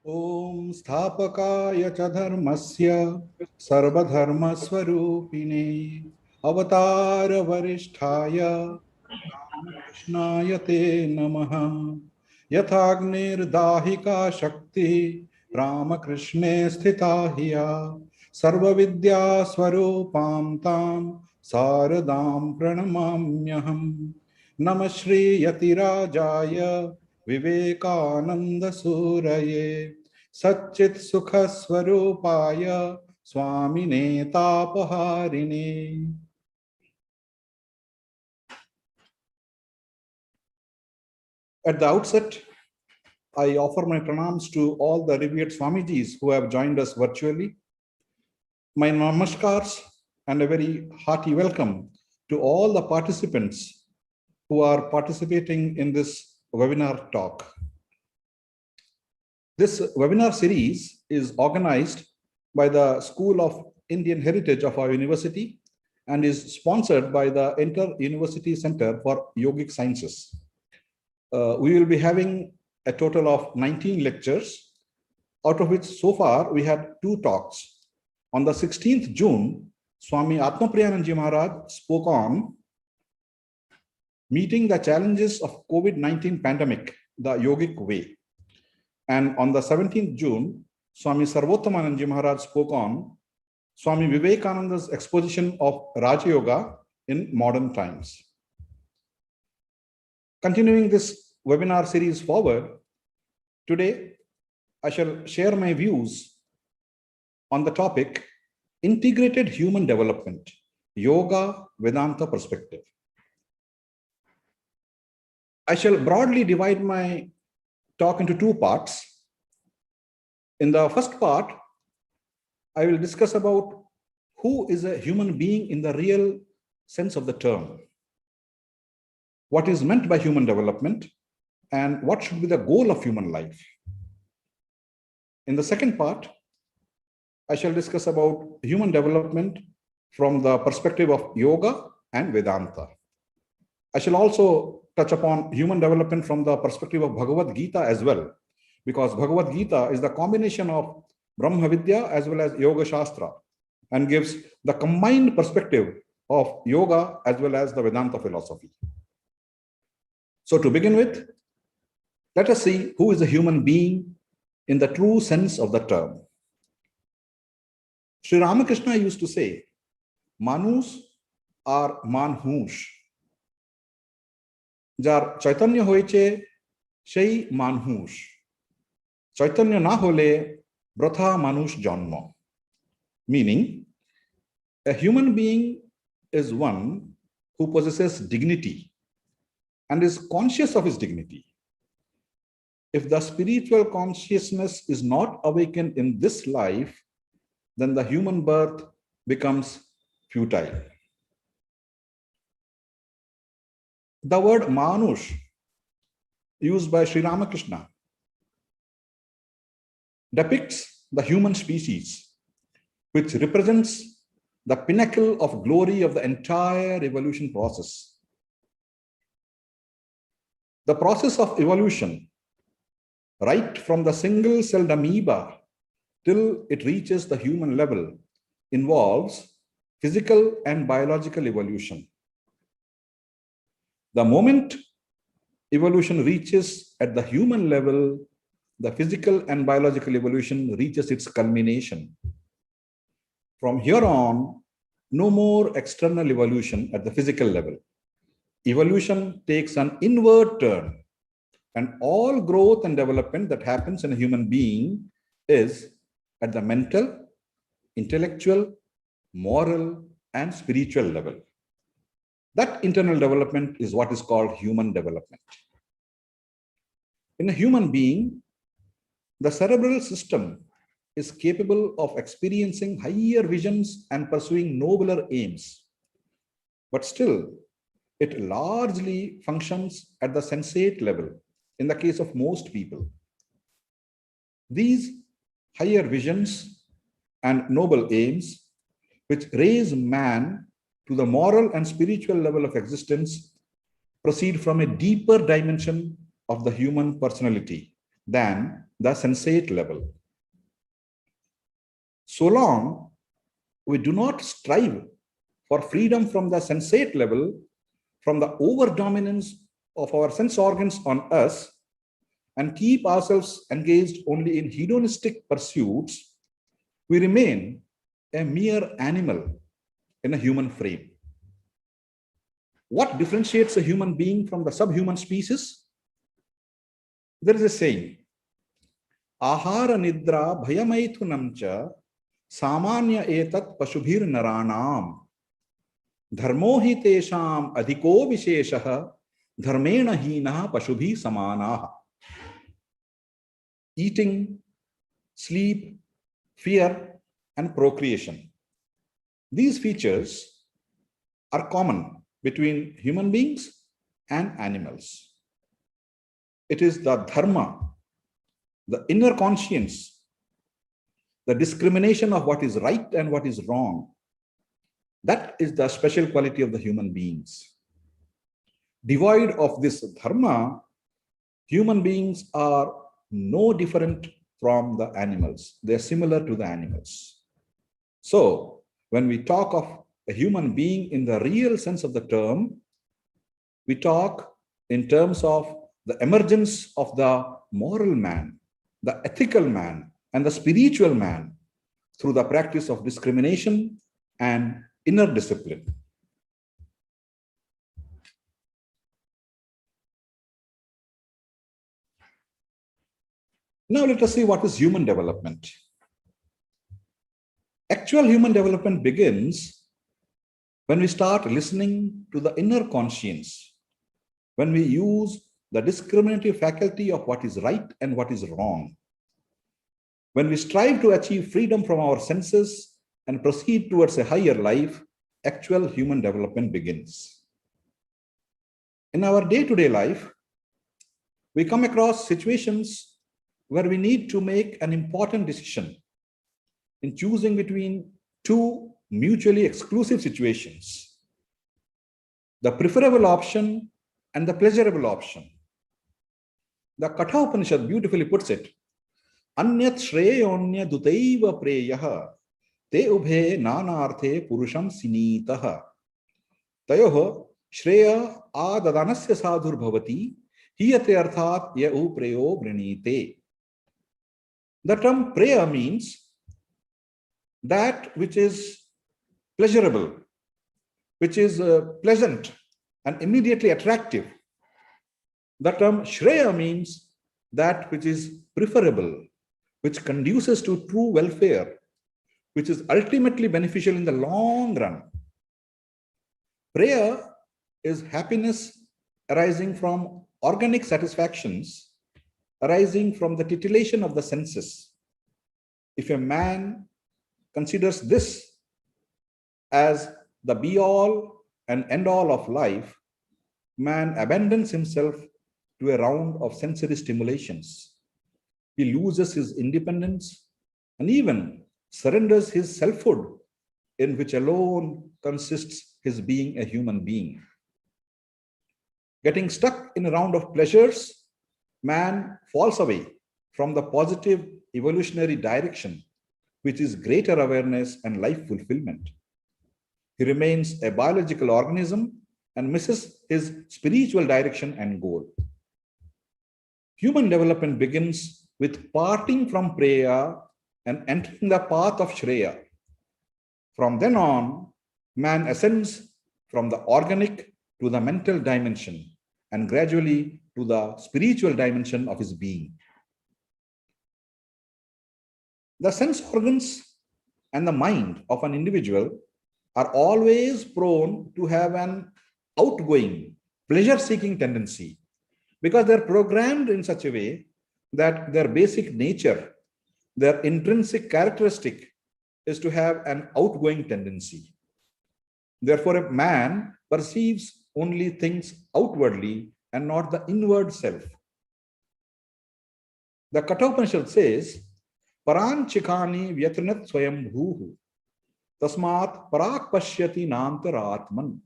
ॐ स्थापकाय च धर्मस्य सर्वधर्मस्वरूपिणे अवतारवरिष्ठाय रामकृष्णाय ते नमः। यथाग्निर्दाहिका शक्तिः रामकृष्णे स्थिता हिया सर्वविद्यास्वरूपां तां शारदां प्रणमाम्यहम्। नमः श्रीयतिराजाय विवेकानन्दसूरये सच्चित्सुखस्वरूपाय स्वामिने तापहारिणे। At the outset, I offer my pranams to all the revered Swamijis who have joined us virtually. My namaskars and a very hearty welcome to all the participants who are participating in this webinar talk. This webinar series is organized by the School of Indian Heritage of our university and is sponsored by the Inter-University Center for Yogic Sciences. We will be having a total of 19 lectures, out of which so far we had 2 talks. On the 16th June, Swami Atmapriyananji Maharaj spoke on meeting the challenges of COVID-19 pandemic, the yogic way. And on the 17th June, Swami Sarvottamananji Maharaj spoke on Swami Vivekananda's exposition of Raja Yoga in modern times. Continuing this webinar series forward, today I shall share my views on the topic Integrated Human Development, Yoga Vedanta Perspective. I shall broadly divide my talk into 2 parts. In the first part, I will discuss about who is a human being in the real sense of the term, what is meant by human development, and what should be the goal of human life. In the second part, I shall discuss about human development from the perspective of yoga and Vedanta. I shall also touch upon human development from the perspective of Bhagavad Gita as well, because Bhagavad Gita is the combination of Brahma Vidya as well as Yoga Shastra and gives the combined perspective of yoga as well as the Vedanta philosophy. So to begin with, let us see who is a human being in the true sense of the term. Sri Ramakrishna used to say, Manus are manhush. Jar Chaitanya hoiche, shei manhush. Chaitanya na hole, bratha manush janma. Meaning, a human being is one who possesses dignity and is conscious of his dignity. If the spiritual consciousness is not awakened in this life, then the human birth becomes futile. The word Manush, used by Sri Ramakrishna, depicts the human species, which represents the pinnacle of glory of the entire evolution process. The process of evolution, right from the single-celled amoeba till it reaches the human level, involves physical and biological evolution. The moment evolution reaches at the human level, the physical and biological evolution reaches its culmination. From here on, no more external evolution at the physical level. Evolution takes an inward turn, and all growth and development that happens in a human being is at the mental, intellectual, moral, and spiritual level. That internal development is what is called human development. In a human being, the cerebral system is capable of experiencing higher visions and pursuing nobler aims. But still, it largely functions at the sensate level in the case of most people. These higher visions and noble aims, which raise man to the moral and spiritual level of existence, proceed from a deeper dimension of the human personality, than the sensate level. So long we do not strive for freedom from the sensate level, from the over-dominance of our sense organs on us, and keep ourselves engaged only in hedonistic pursuits, we remain a mere animal in a human frame. What differentiates a human being from the subhuman species? There is a saying, Ahara nidra bhayamaithunam cha samanya etat pashubhir naranam dharmo hi tesham adhiko visheshaha dharmena hina pashubhi samanaha. Eating, sleep, fear, and procreation. These features are common between human beings and animals. It is the dharma, the inner conscience, the discrimination of what is right and what is wrong. That is the special quality of the human beings. Devoid of this dharma, human beings are no different from the animals. They are similar to the animals. So, when we talk of a human being in the real sense of the term, we talk in terms of the emergence of the moral man, the ethical man, and the spiritual man through the practice of discrimination and inner discipline. Now let us see what is human development. Actual human development begins when we start listening to the inner conscience, when we use the discriminative faculty of what is right and what is wrong, when we strive to achieve freedom from our senses and proceed towards a higher life, actual human development begins. In our day-to-day life, we come across situations where we need to make an important decision in choosing between two mutually exclusive situations, the preferable option and the pleasurable option. The Katha Upanishad beautifully puts it, Anyat shreyonya dutaiva preyaha te ubhe nanarthe purusham sinitaha tayoho shreya adadanasya sadhur bhavati hiyate arthat yau preyo vrinite. The term preya means that which is pleasurable, which is pleasant and immediately attractive. The term shreya means that which is preferable, which conduces to true welfare, which is ultimately beneficial in the long run. Preya is happiness arising from organic satisfactions, arising from the titillation of the senses. If a man considers this as the be-all and end-all of life, man abandons himself to a round of sensory stimulations. He loses his independence and even surrenders his selfhood, in which alone consists his being a human being. Getting stuck in a round of pleasures, man falls away from the positive evolutionary direction, which is greater awareness and life fulfillment. He remains a biological organism and misses his spiritual direction and goal. Human development begins with parting from preya and entering the path of shreya. From then on, man ascends from the organic to the mental dimension and gradually to the spiritual dimension of his being. The sense organs and the mind of an individual are always prone to have an outgoing, pleasure-seeking tendency because they're programmed in such a way that their basic nature, their intrinsic characteristic is to have an outgoing tendency. Therefore, a man perceives only things outwardly and not the inward self. The Katha Upanishad says, Paranchikani vyatrinat swayam bhuhu tasmat parak pashyati nantaratman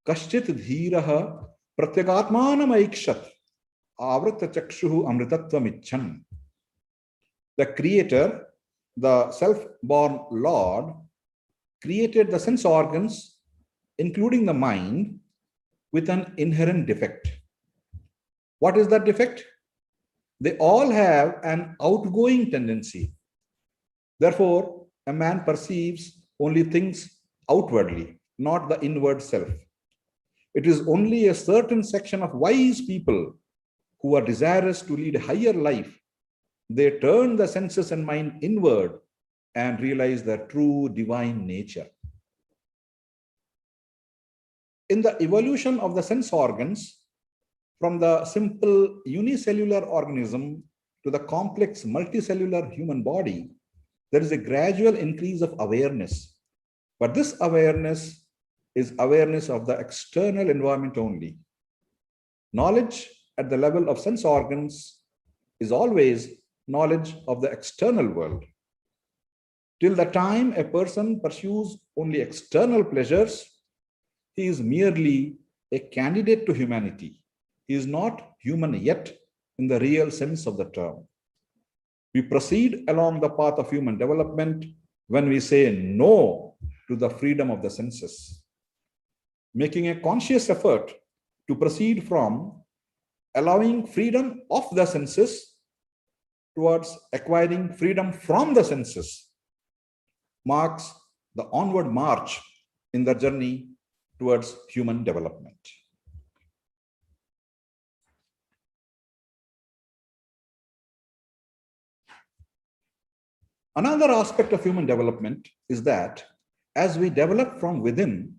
kaschit dhiraha pratyagatmanam aikshat avrita chakshuhu amritatvam icchan. The creator, the self-born Lord, created the sense organs, including the mind, with an inherent defect. What is that defect? They all have an outgoing tendency. Therefore, a man perceives only things outwardly, not the inward self. It is only a certain section of wise people who are desirous to lead a higher life. They turn the senses and mind inward and realize their true divine nature. In the evolution of the sense organs, from the simple unicellular organism to the complex multicellular human body, there is a gradual increase of awareness. But this awareness is awareness of the external environment only. Knowledge at the level of sense organs is always knowledge of the external world. Till the time a person pursues only external pleasures, he is merely a candidate to humanity. He is not human yet in the real sense of the term. We proceed along the path of human development when we say no to the freedom of the senses. Making a conscious effort to proceed from allowing freedom of the senses towards acquiring freedom from the senses marks the onward march in the journey towards human development. Another aspect of human development is that as we develop from within,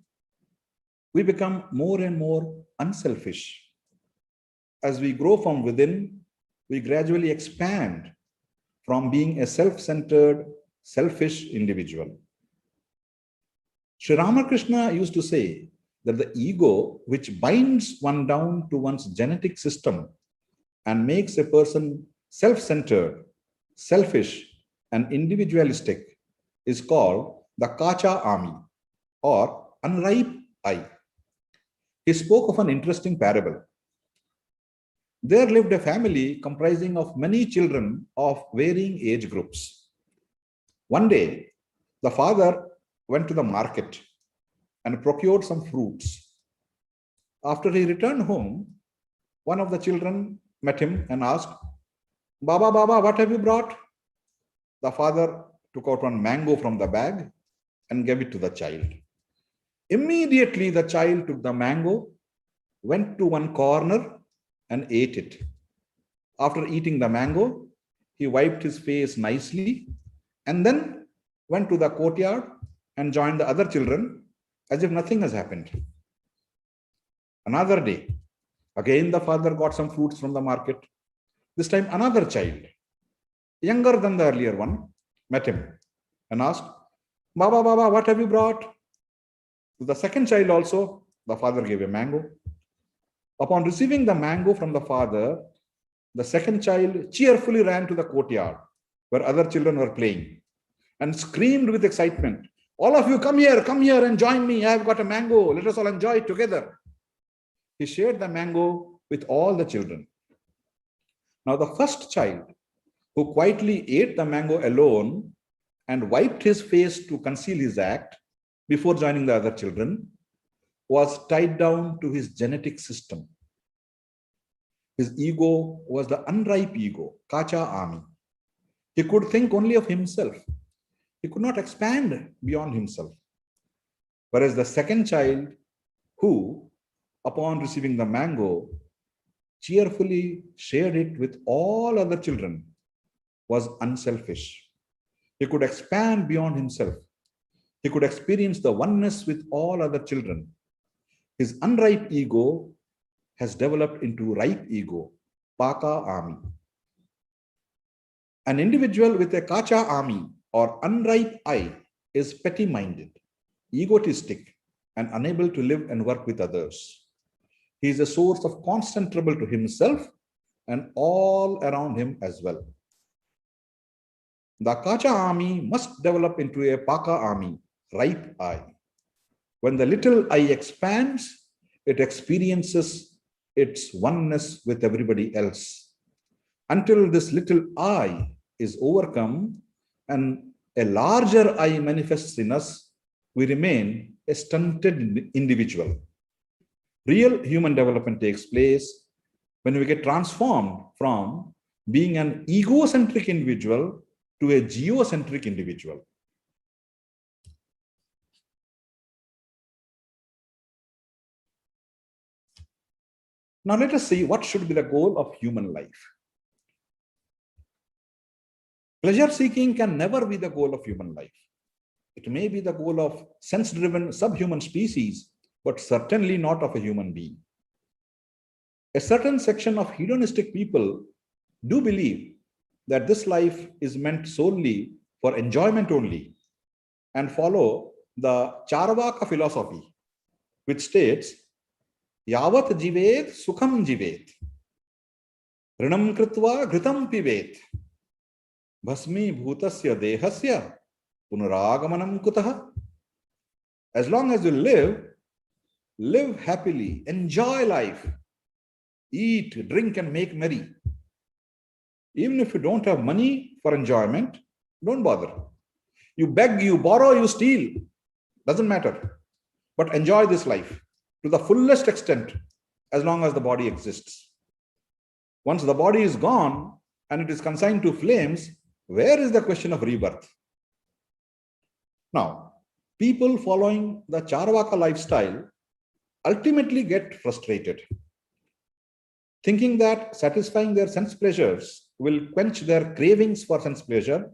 we become more and more unselfish. As we grow from within, we gradually expand from being a self-centered, selfish individual. Sri Ramakrishna used to say that the ego, which binds one down to one's genetic system and makes a person self-centered, selfish, and individualistic, is called the Kacha Ami, or unripe I. He spoke of an interesting parable. There lived a family comprising of many children of varying age groups. One day, the father went to the market and procured some fruits. After he returned home, one of the children met him and asked, "Baba, Baba, what have you brought?" The father took out one mango from the bag and gave it to the child. Immediately, the child took the mango, went to one corner and ate it. After eating the mango, he wiped his face nicely and then went to the courtyard and joined the other children as if nothing has happened. Another day, again the father got some fruits from the market. This time another child, younger than the earlier one, met him and asked, "Baba, Baba, what have you brought?" To the second child also, the father gave a mango. Upon receiving the mango from the father, the second child cheerfully ran to the courtyard where other children were playing and screamed with excitement, "All of you, come here and join me. I have got a mango. Let us all enjoy it together." He shared the mango with all the children. Now the first child, who quietly ate the mango alone and wiped his face to conceal his act before joining the other children, was tied down to his genetic system. His ego was the unripe ego, Kacha Ami. He could think only of himself. He could not expand beyond himself. Whereas the second child, who, upon receiving the mango, cheerfully shared it with all other children, was unselfish. He could expand beyond himself. He could experience the oneness with all other children. His unripe ego has developed into ripe ego, Paka Ami. An individual with a Kacha Ami or unripe I is petty-minded, egotistic, and unable to live and work with others. He is a source of constant trouble to himself and all around him as well. The Kacha Ami must develop into a Paka Ami, ripe I. When the little I expands, it experiences its oneness with everybody else. Until this little I is overcome and a larger I manifests in us, we remain a stunted individual. Real human development takes place when we get transformed from being an egocentric individual to a geocentric individual. Now let us see what should be the goal of human life. Pleasure seeking can never be the goal of human life. It may be the goal of sense-driven subhuman species, but certainly not of a human being. A certain section of hedonistic people do believe that this life is meant solely for enjoyment only and follow the Charvaka philosophy, which states, Yavat jivet sukham jivet, rinam kritva ghritam pivet, bhasmi bhutasya dehasya punaragamanam kutaha. As long as you live happily, enjoy life, eat, drink, and make merry. Even if you don't have money for enjoyment, don't bother. You beg, you borrow, you steal, doesn't matter. But enjoy this life to the fullest extent as long as the body exists. Once the body is gone and it is consigned to flames, where is the question of rebirth? Now, people following the Charvaka lifestyle ultimately get frustrated, thinking that satisfying their sense pleasures will quench their cravings for sense pleasure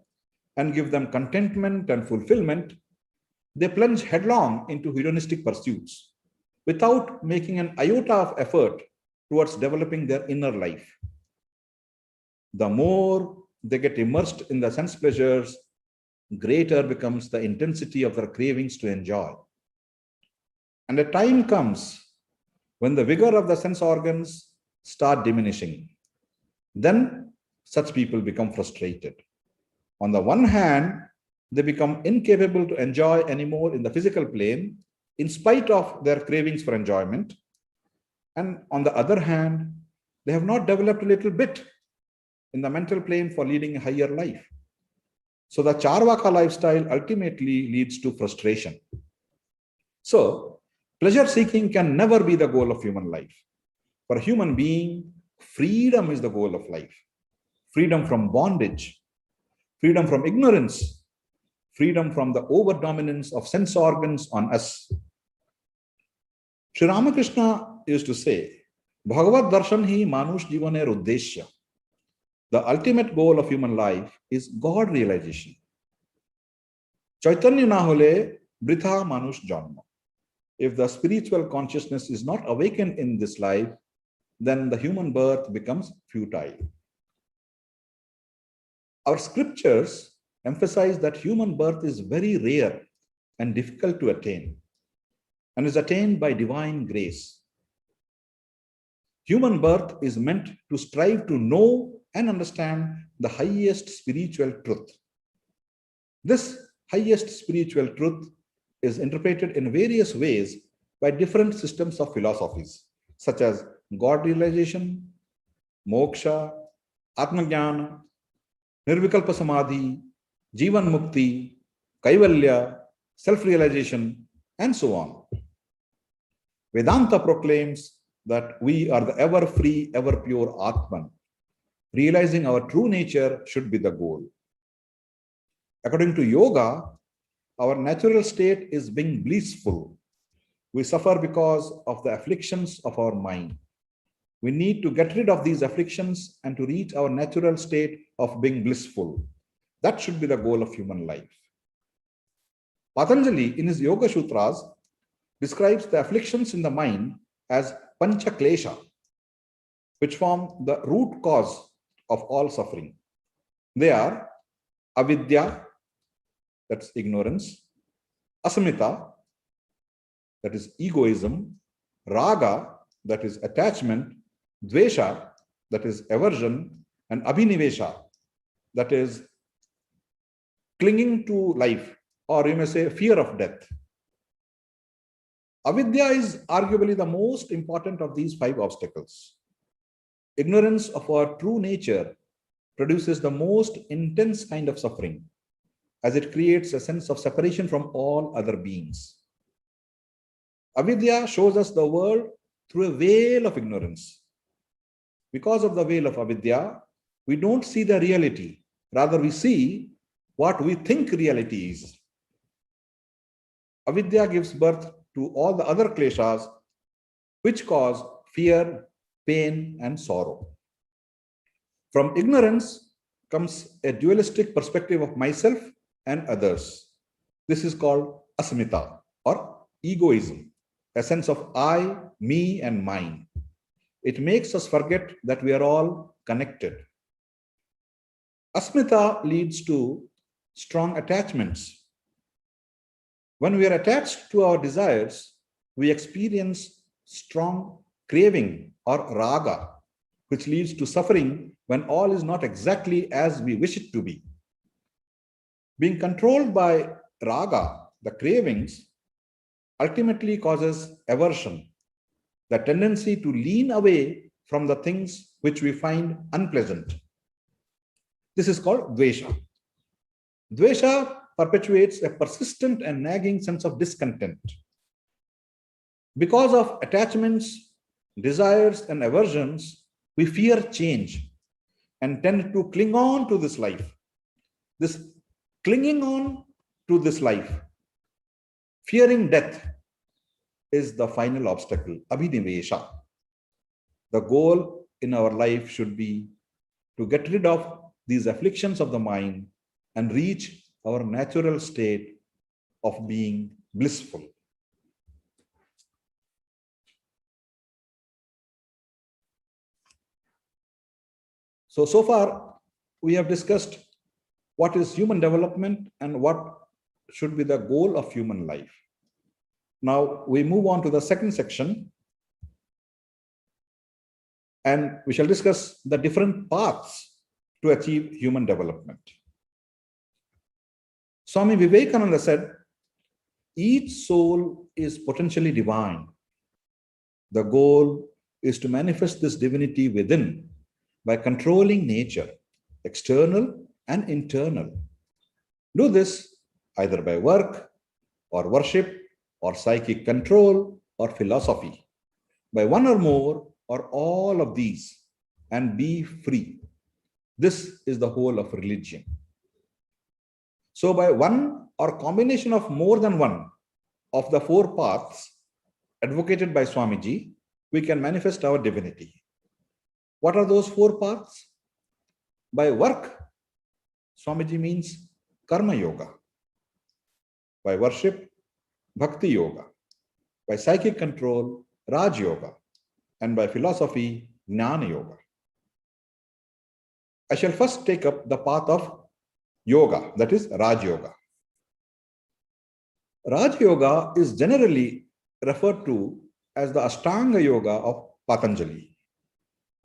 and give them contentment and fulfillment. They plunge headlong into hedonistic pursuits without making an iota of effort towards developing their inner life. The more they get immersed in the sense pleasures, greater becomes the intensity of their cravings to enjoy. And a time comes when the vigor of the sense organs start diminishing. Then such people become frustrated. On the one hand, they become incapable to enjoy anymore in the physical plane, in spite of their cravings for enjoyment. And on the other hand, they have not developed a little bit in the mental plane for leading a higher life. So the Charvaka lifestyle ultimately leads to frustration. So pleasure seeking can never be the goal of human life. For a human being, freedom is the goal of life. Freedom from bondage, freedom from ignorance, freedom from the over-dominance of sense organs on us. Sri Ramakrishna used to say, Bhagavad darshan hi manush jivaner uddeshya. The ultimate goal of human life is God realization. Chaitanya na hole britha manush janma. If the spiritual consciousness is not awakened in this life, then the human birth becomes futile. Our scriptures emphasize that human birth is very rare and difficult to attain and is attained by divine grace. Human birth is meant to strive to know and understand the highest spiritual truth. This highest spiritual truth is interpreted in various ways by different systems of philosophies, such as God realization, moksha, atmajnana, nirvikalpa samadhi, jivan mukti, kaivalya, self-realization, and so on. Vedanta proclaims that we are the ever-free, ever-pure Atman. Realizing our true nature should be the goal. According to yoga, our natural state is being blissful. We suffer because of the afflictions of our mind. We need to get rid of these afflictions and to reach our natural state of being blissful. That should be the goal of human life. Patanjali, in his Yoga Sutras, describes the afflictions in the mind as pancha klesha, which form the root cause of all suffering. They are avidya, that's ignorance, asmita, that is egoism, raga, that is attachment, dvesha, that is aversion, and abhinivesha, that is clinging to life, or you may say fear of death. Avidya is arguably the most important of these 5 obstacles. Ignorance of our true nature produces the most intense kind of suffering, as it creates a sense of separation from all other beings. Avidya shows us the world through a veil of ignorance. Because of the veil of avidya, we don't see the reality. Rather, we see what we think reality is. Avidya gives birth to all the other kleshas, which cause fear, pain, and sorrow. From ignorance comes a dualistic perspective of myself and others. This is called asmita or egoism, a sense of I, me, and mine. It makes us forget that we are all connected. Asmita leads to strong attachments. When we are attached to our desires, we experience strong craving or raga, which leads to suffering when all is not exactly as we wish it to be. Being controlled by raga, the cravings, ultimately causes aversion, the tendency to lean away from the things which we find unpleasant. This is called dvesha. Dvesha perpetuates a persistent and nagging sense of discontent. Because of attachments, desires, and aversions, we fear change and tend to cling on to this life. This clinging on to this life, fearing death, is the final obstacle, abhinivesha. The goal in our life should be to get rid of these afflictions of the mind and reach our natural state of being blissful. So far, we have discussed what is human development and what should be the goal of human life. Now we move on to the second section, and we shall discuss the different paths to achieve human development. Swami Vivekananda said, each soul is potentially divine. The goal is to manifest this divinity within by controlling nature, external and internal. Do this either by work or worship or psychic control or philosophy, by one or more or all of these, and be free. This is the whole of religion. So by one or combination of more than one of the 4 paths advocated by Swamiji, we can manifest our divinity. What are those 4 paths? By work, Swamiji means karma yoga. By worship, bhakti yoga. By psychic control, Raj yoga. And by philosophy, Jnana yoga. I shall first take up the path of yoga, that is Raj yoga. Raj yoga is generally referred to as the Ashtanga yoga of Patanjali.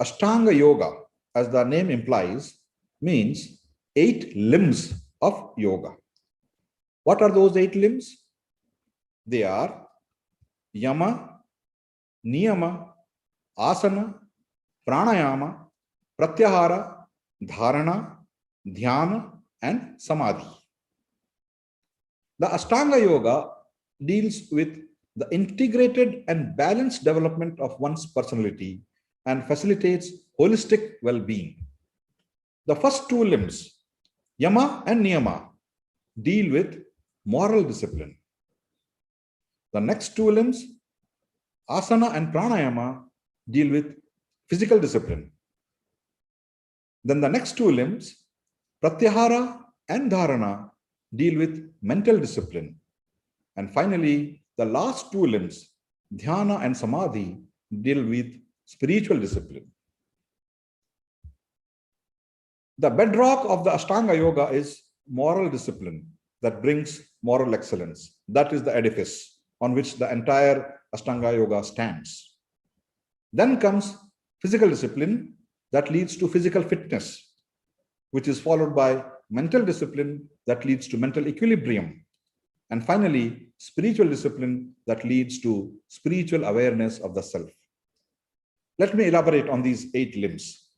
Ashtanga yoga, as the name implies, means 8 limbs of yoga. What are those 8 limbs? They are yama, niyama, asana, pranayama, pratyahara, dharana, dhyana, and samadhi. The Ashtanga yoga deals with the integrated and balanced development of one's personality and facilitates holistic well-being. The first 2 limbs, yama and niyama, deal with moral discipline. The next 2 limbs, asana and pranayama, deal with physical discipline. Then the next 2 limbs, pratyahara and dharana, deal with mental discipline. And finally, the last 2 limbs, dhyana and samadhi, deal with spiritual discipline. The bedrock of the Ashtanga yoga is moral discipline that brings moral excellence. That is the edifice on which the entire Ashtanga yoga stands. Then comes physical discipline that leads to physical fitness, which is followed by mental discipline that leads to mental equilibrium. And finally, spiritual discipline that leads to spiritual awareness of the self. Let me elaborate on these 8 limbs.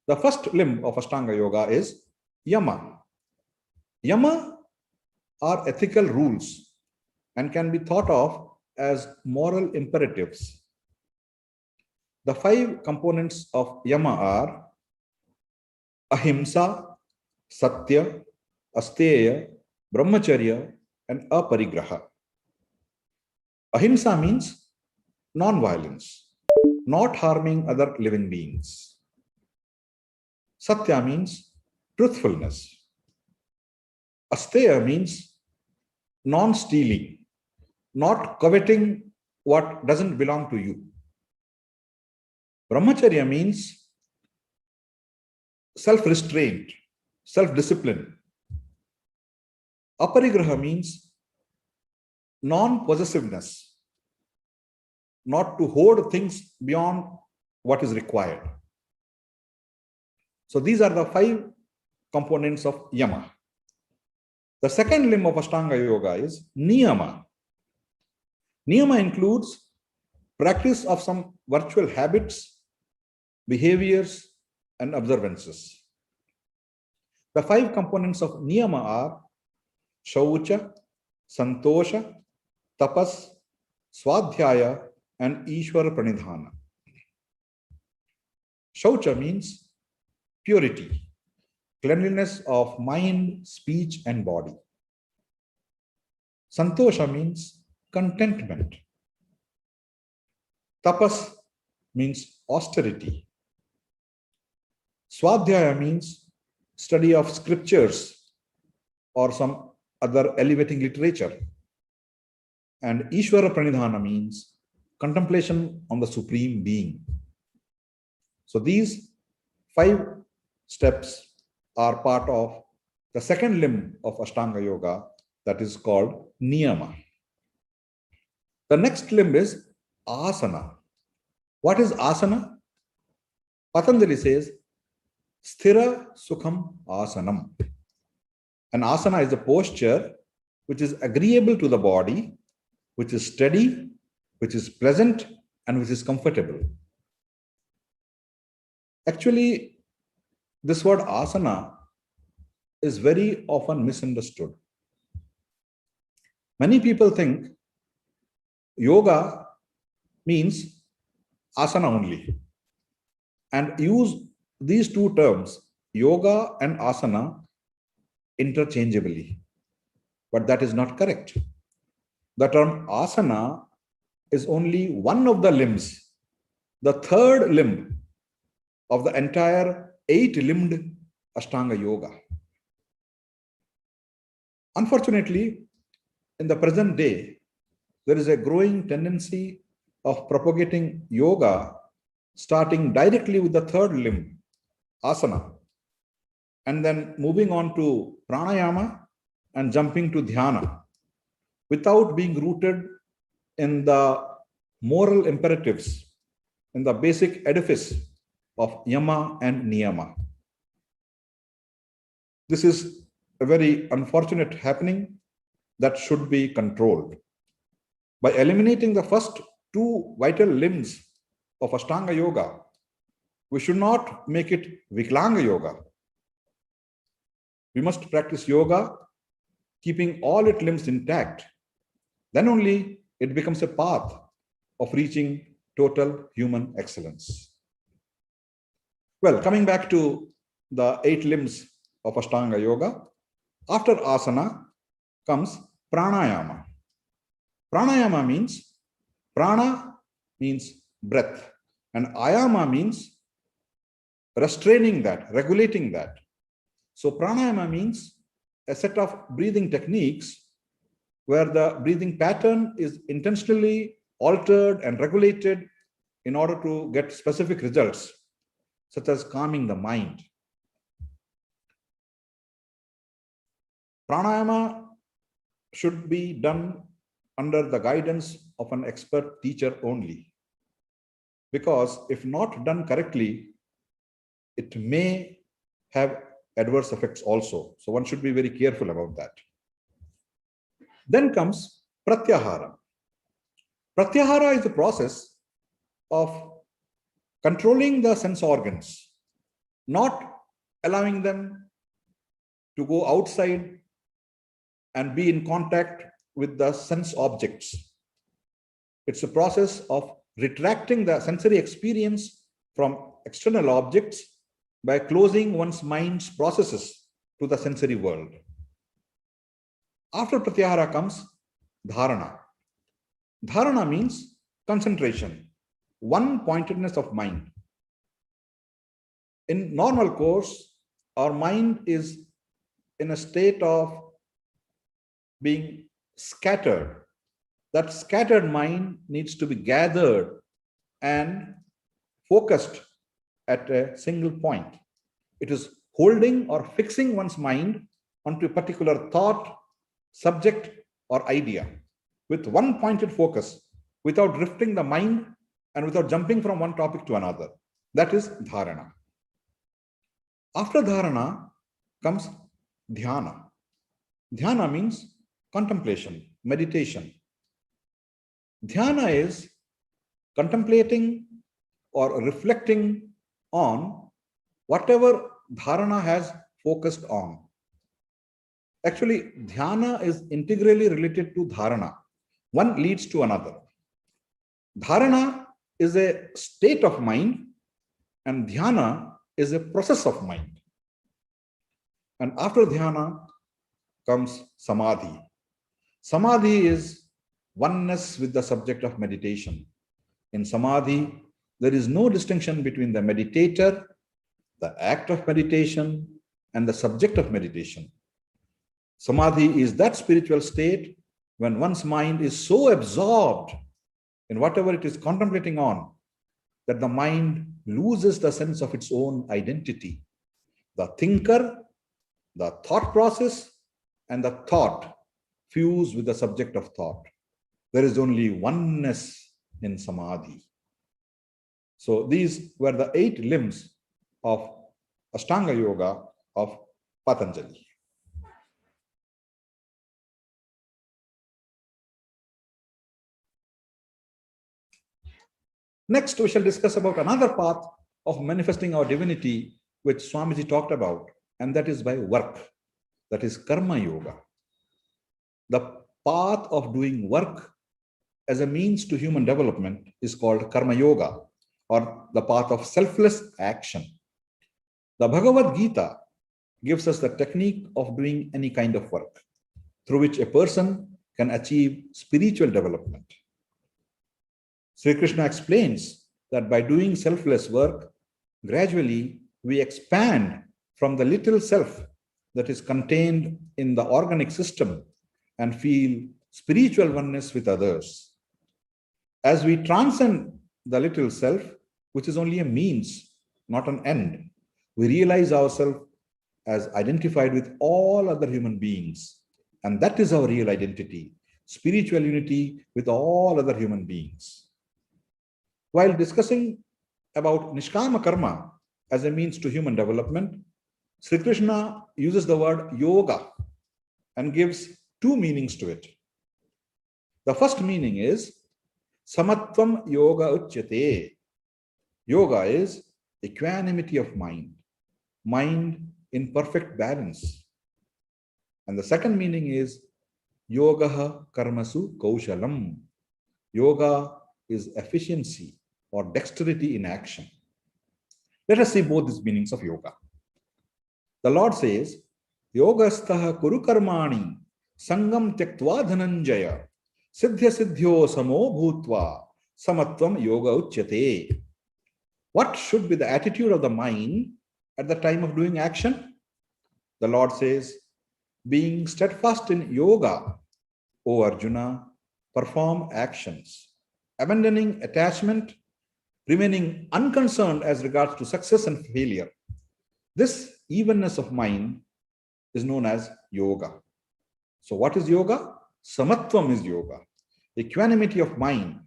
The first limb of Ashtanga Yoga is Yama. Yama are ethical rules and can be thought of as moral imperatives. The 5 components of Yama are Ahimsa, Satya, Asteya, Brahmacharya, and Aparigraha. Ahimsa means non-violence, not harming other living beings. Satya means truthfulness. Asteya means non-stealing, not coveting what doesn't belong to you. Brahmacharya means self-restraint, self-discipline. Aparigraha means non-possessiveness, not to hoard things beyond what is required. So these are the 5 components of Yama. The second limb of Ashtanga Yoga is Niyama. Niyama includes practice of some virtual habits, behaviors, and observances. The 5 components of Niyama are Shaucha, Santosha, Tapas, Swadhyaya, and Ishvara Pranidhana. Shaucha means purity, cleanliness of mind, speech, and body. Santosha means contentment. Tapas means austerity. Swadhyaya means study of scriptures or some other elevating literature. And Ishvara Pranidhana means contemplation on the Supreme Being. So these 5 steps are part of the second limb of Ashtanga Yoga, that is called Niyama. The next limb is Asana. What is Asana? Patanjali says, Sthira Sukham Asanam. An asana is a posture which is agreeable to the body, which is steady, which is pleasant, and which is comfortable. Actually, this word asana is very often misunderstood. Many people think yoga means asana only and use these 2 terms, yoga and asana, interchangeably. But that is not correct. The term asana is only one of the limbs, the 3rd limb of the entire 8-limbed Ashtanga Yoga. Unfortunately, in the present day, there is a growing tendency of propagating yoga starting directly with the 3rd limb, asana, and then moving on to pranayama and jumping to dhyana without being rooted in the moral imperatives, in the basic edifice of yama and niyama. This is a very unfortunate happening that should be controlled. By eliminating the first 2 vital limbs of Ashtanga Yoga, we should not make it Vikalanga Yoga. We must practice yoga keeping all its limbs intact. Then only it becomes a path of reaching total human excellence. Well, coming back to the 8 limbs of Ashtanga Yoga, after asana comes pranayama. Pranayama means, prana means breath, and ayama means restraining that, regulating that. So pranayama means a set of breathing techniques where the breathing pattern is intentionally altered and regulated in order to get specific results, such as calming the mind. Pranayama should be done under the guidance of an expert teacher only, because if not done correctly, it may have adverse effects also. So one should be very careful about that. Then comes pratyahara. Pratyahara is the process of controlling the sense organs, not allowing them to go outside and be in contact with the sense objects. It's a process of retracting the sensory experience from external objects by closing one's mind's processes to the sensory world. After pratyahara comes dharana. Dharana means concentration, one-pointedness of mind. In normal course, our mind is in a state of being scattered. That scattered mind needs to be gathered and focused at a single point. It is holding or fixing one's mind onto a particular thought, subject, or idea with one pointed focus without drifting the mind and without jumping from one topic to another. That is dharana. After dharana comes dhyana. Dhyana means contemplation, meditation. Dhyana is contemplating or reflecting on whatever dharana has focused on. Actually, dhyana is integrally related to dharana. One leads to another. Dharana is a state of mind and dhyana is a process of mind. And after dhyana comes samadhi. Samadhi is oneness with the subject of meditation. In samadhi, there is no distinction between the meditator, the act of meditation, and the subject of meditation. Samadhi is that spiritual state when one's mind is so absorbed in whatever it is contemplating on that the mind loses the sense of its own identity. The thinker, the thought process, and the thought fuse with the subject of thought. There is only oneness in samadhi. So these were the 8 limbs of Ashtanga Yoga of Patanjali. Next, we shall discuss about another path of manifesting our divinity, which Swamiji talked about, and that is by work. That is Karma Yoga. The path of doing work as a means to human development is called Karma Yoga, or the path of selfless action. The Bhagavad Gita gives us the technique of doing any kind of work through which a person can achieve spiritual development. Sri Krishna explains that by doing selfless work, gradually we expand from the little self that is contained in the organic system and feel spiritual oneness with others. As we transcend the little self, which is only a means, not an end, we realize ourselves as identified with all other human beings. And that is our real identity, spiritual unity with all other human beings. While discussing about Nishkama Karma as a means to human development, Sri Krishna uses the word yoga and gives 2 meanings to it. The first meaning is Samatvam Yoga Uchyate. Yoga is equanimity of mind, mind in perfect balance. And the second meaning is Yogaha Karmasu Kaushalam. Yoga is efficiency or dexterity in action. Let us see both these meanings of yoga. The Lord says, Yogastaha Kuru Karmani Sangam Tyaktva Dhananjaya Siddhya Siddhyo Samo Bhutva Samatvam Yoga Uchyate. What should be the attitude of the mind at the time of doing action? The Lord says, being steadfast in yoga, O Arjuna, perform actions, abandoning attachment, remaining unconcerned as regards to success and failure. This evenness of mind is known as yoga. So what is yoga? Samatvam is yoga. Equanimity of mind,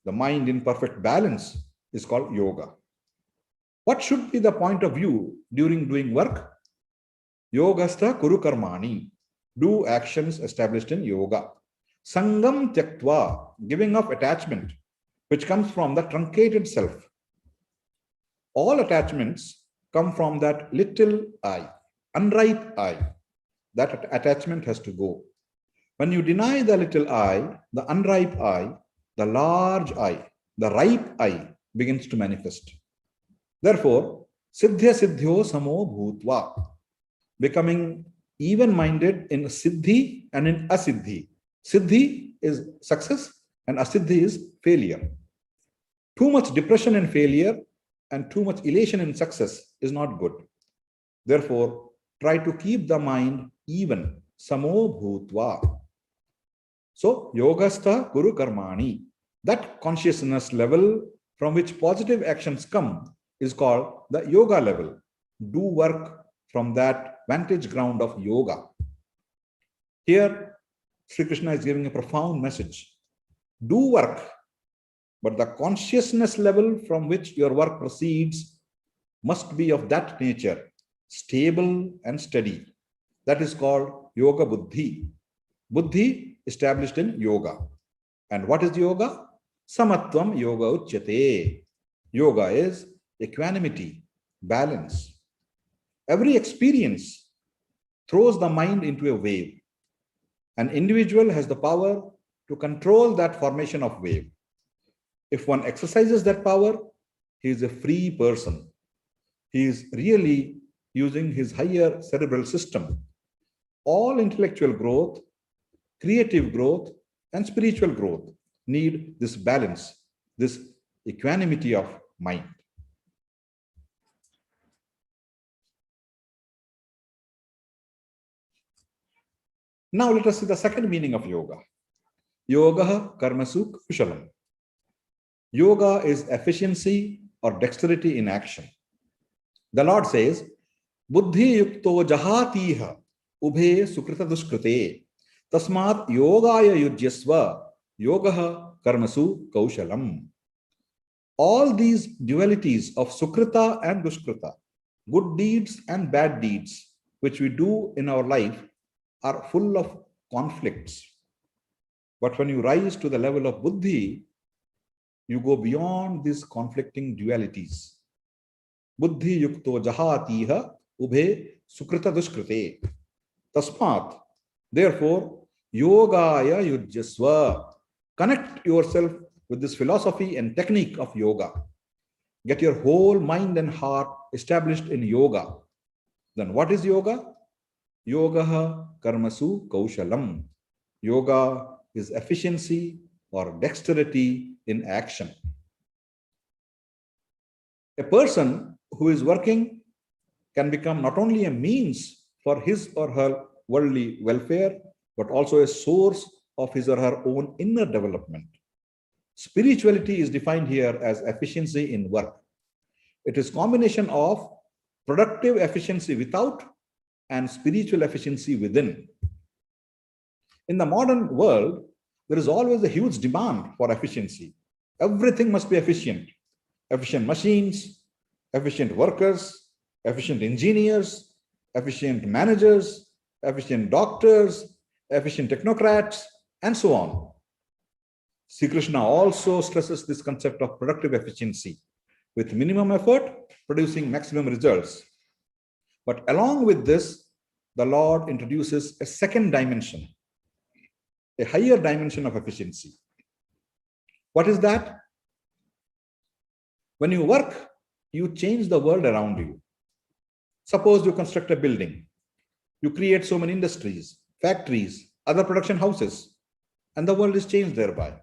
the mind in perfect balance, is called yoga. What should be the point of view during doing work? Yogastha Kuru Karmani. Do actions established in yoga. Sangam tyaktva, giving up attachment, which comes from the truncated self. All attachments come from that little I, unripe I. That attachment has to go. When you deny the little I, the unripe I, the large I, the ripe I begins to manifest. Therefore, siddhya siddhyo samo bhutva, becoming even-minded in siddhi and in asiddhi. Siddhi is success and asiddhi is failure. Too much depression and failure and too much elation in success is not good. Therefore, try to keep the mind even. Samo bhutva. So, yogastha guru karmani. That consciousness level from which positive actions come is called the yoga level. Do work from that vantage ground of yoga. Here, Sri Krishna is giving a profound message. Do work, but the consciousness level from which your work proceeds must be of that nature, stable and steady. That is called yoga buddhi. Buddhi established in yoga. And what is yoga? Samatvam yoga uchyate. Yoga is equanimity, balance. Every experience throws the mind into a wave. An individual has the power to control that formation of wave. If one exercises that power, he is a free person. He is really using his higher cerebral system. All intellectual growth, creative growth, and spiritual growth need this balance, this equanimity of mind. Now let us see the second meaning of yoga. Yoga karmasu kushalam. Yoga is efficiency or dexterity in action. The Lord says, Buddhi yukto jahatiha ubhe sukrita duskrute tasmat yogaya yujyasva yogaha karmasu kaushalam. All these dualities of sukrita and duskrita, good deeds and bad deeds, which we do in our life, are full of conflicts. But when you rise to the level of buddhi, you go beyond these conflicting dualities. Buddhi yukto jahatiha ubhe sukrita duskrite. Tasmat, therefore, yogaya yujyasva. Connect yourself with this philosophy and technique of yoga. Get your whole mind and heart established in yoga. Then what is yoga? Yoga karmasu kaushalam. Yoga is efficiency or dexterity in action. A person who is working can become not only a means for his or her worldly welfare, but also a source of his or her own inner development. Spirituality is defined here as efficiency in work. It is combination of productive efficiency without and spiritual efficiency within. In the modern world, there is always a huge demand for efficiency. Everything must be efficient. Efficient machines, efficient workers, efficient engineers, efficient managers, efficient doctors, efficient technocrats, and so on. Sri Krishna also stresses this concept of productive efficiency, with minimum effort producing maximum results. But along with this, the Lord introduces a second dimension, a higher dimension of efficiency. What is that? When you work, you change the world around you. Suppose you construct a building. You create so many industries, factories, other production houses, and the world is changed thereby.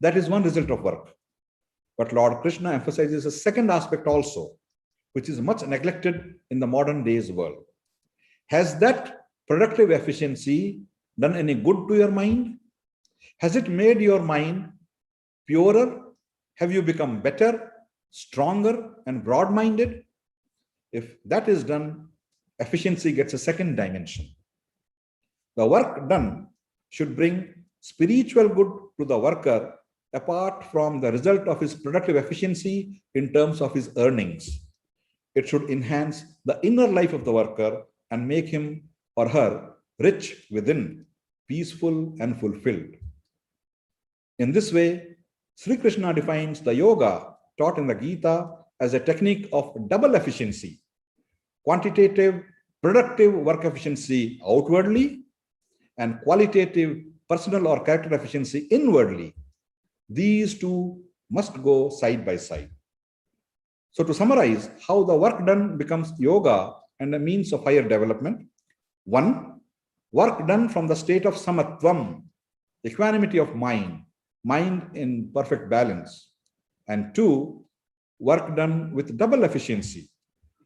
That is one result of work. But Lord Krishna emphasizes a second aspect also, which is much neglected in the modern day's world. Has that productive efficiency done any good to your mind? Has it made your mind purer? Have you become better, stronger, and broad-minded? If that is done, efficiency gets a second dimension. The work done should bring spiritual good to the worker apart from the result of his productive efficiency in terms of his earnings. It should enhance the inner life of the worker and make him or her rich within, peaceful and fulfilled. In this way, Sri Krishna defines the yoga taught in the Gita as a technique of double efficiency, quantitative, productive work efficiency outwardly, and qualitative, personal or character efficiency inwardly. These two must go side by side. So to summarize how the work done becomes yoga and a means of higher development: 1. Work done from the state of samatvam, equanimity of mind in perfect balance. And 2. Work done with double efficiency,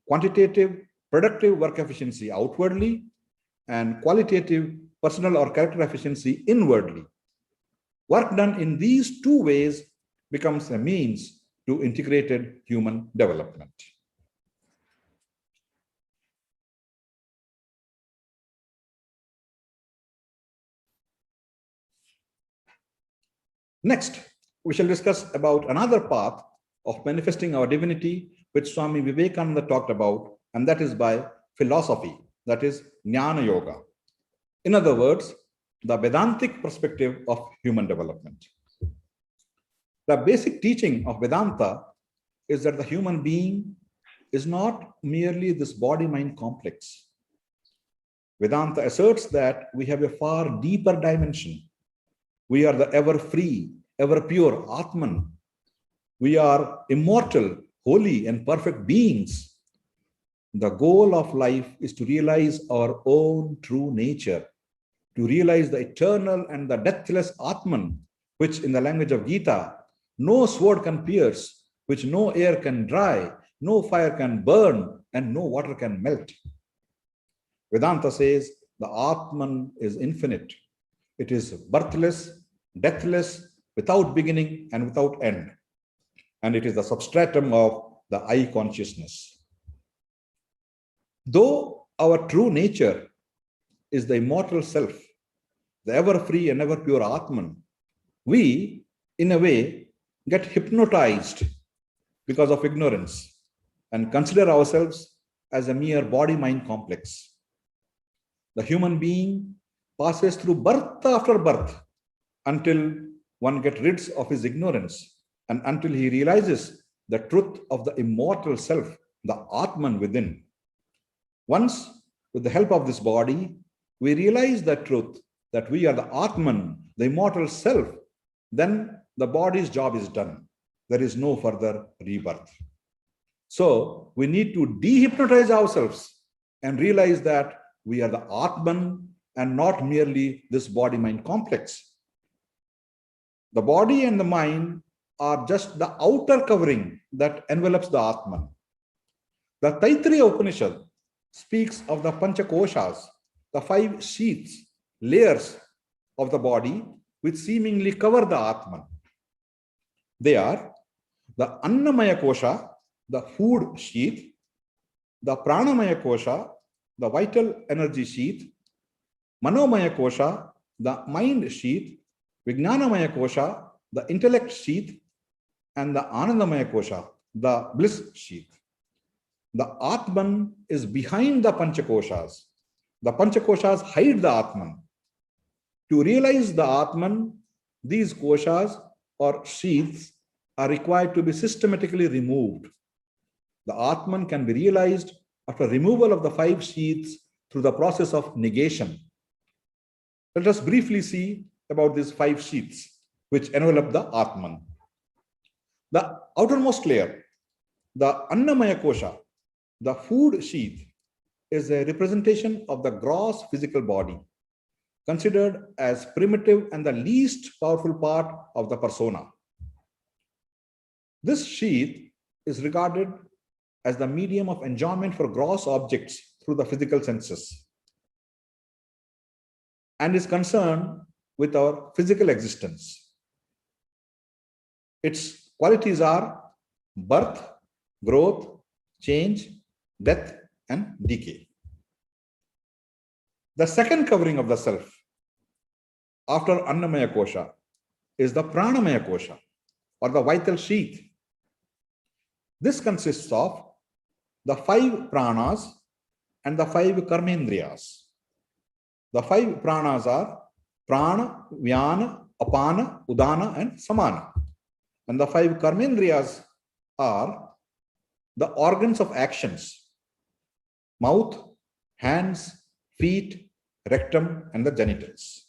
quantitative, productive work efficiency outwardly, and qualitative, personal or character efficiency inwardly. Work done in these two ways becomes a means to integrated human development. Next, we shall discuss about another path of manifesting our divinity, which Swami Vivekananda talked about, and that is by philosophy, that is Jnana Yoga. In other words, the Vedantic perspective of human development. The basic teaching of Vedanta is that the human being is not merely this body-mind complex. Vedanta asserts that we have a far deeper dimension. We are the ever-free, ever-pure Atman. We are immortal, holy, and perfect beings. The goal of life is to realize our own true nature, to realize the eternal and the deathless Atman, which in the language of Gita, no sword can pierce, which no air can dry, no fire can burn, and no water can melt. Vedanta says the Atman is infinite. It is birthless, deathless, without beginning and without end. And it is the substratum of the I consciousness. Though our true nature is the immortal self, the ever-free and ever-pure Atman, we, in a way, get hypnotized because of ignorance and consider ourselves as a mere body-mind complex. The human being passes through birth after birth until one gets rid of his ignorance and until he realizes the truth of the immortal self, the Atman within. Once, with the help of this body, we realize the truth that we are the Atman, the immortal self, then the body's job is done. There is no further rebirth. So we need to dehypnotize ourselves and realize that we are the Atman and not merely this body-mind complex. The body and the mind are just the outer covering that envelops the Atman. The Taittiriya Upanishad speaks of the Panchakoshas, the 5 sheaths, layers of the body which seemingly cover the Atman. They are the Annamaya Kosha, the food sheath, the Pranamaya Kosha, the vital energy sheath, Manomaya Kosha, the mind sheath, Vijnanamaya Kosha, the intellect sheath, and the Anandamaya Kosha, the bliss sheath. The Atman is behind the Panchakoshas. The Panchakoshas hide the Atman. To realize the Atman, these koshas or sheaths are required to be systematically removed. The Atman can be realized after removal of the 5 sheaths through the process of negation. Let us briefly see about these 5 sheaths which envelop the Atman. The outermost layer, the Annamaya Kosha, the food sheath, is a representation of the gross physical body, considered as primitive and the least powerful part of the persona. This sheath is regarded as the medium of enjoyment for gross objects through the physical senses and is concerned with our physical existence. Its qualities are birth, growth, change, death, and decay. The second covering of the self after Annamaya Kosha is the Pranamaya Kosha or the vital sheath. This consists of the 5 pranas and the 5 karmendriyas. The 5 pranas are prana, vyana, apana, udana, and samana. And the 5 karmendriyas are the organs of actions: mouth, hands, feet, rectum, and the genitals.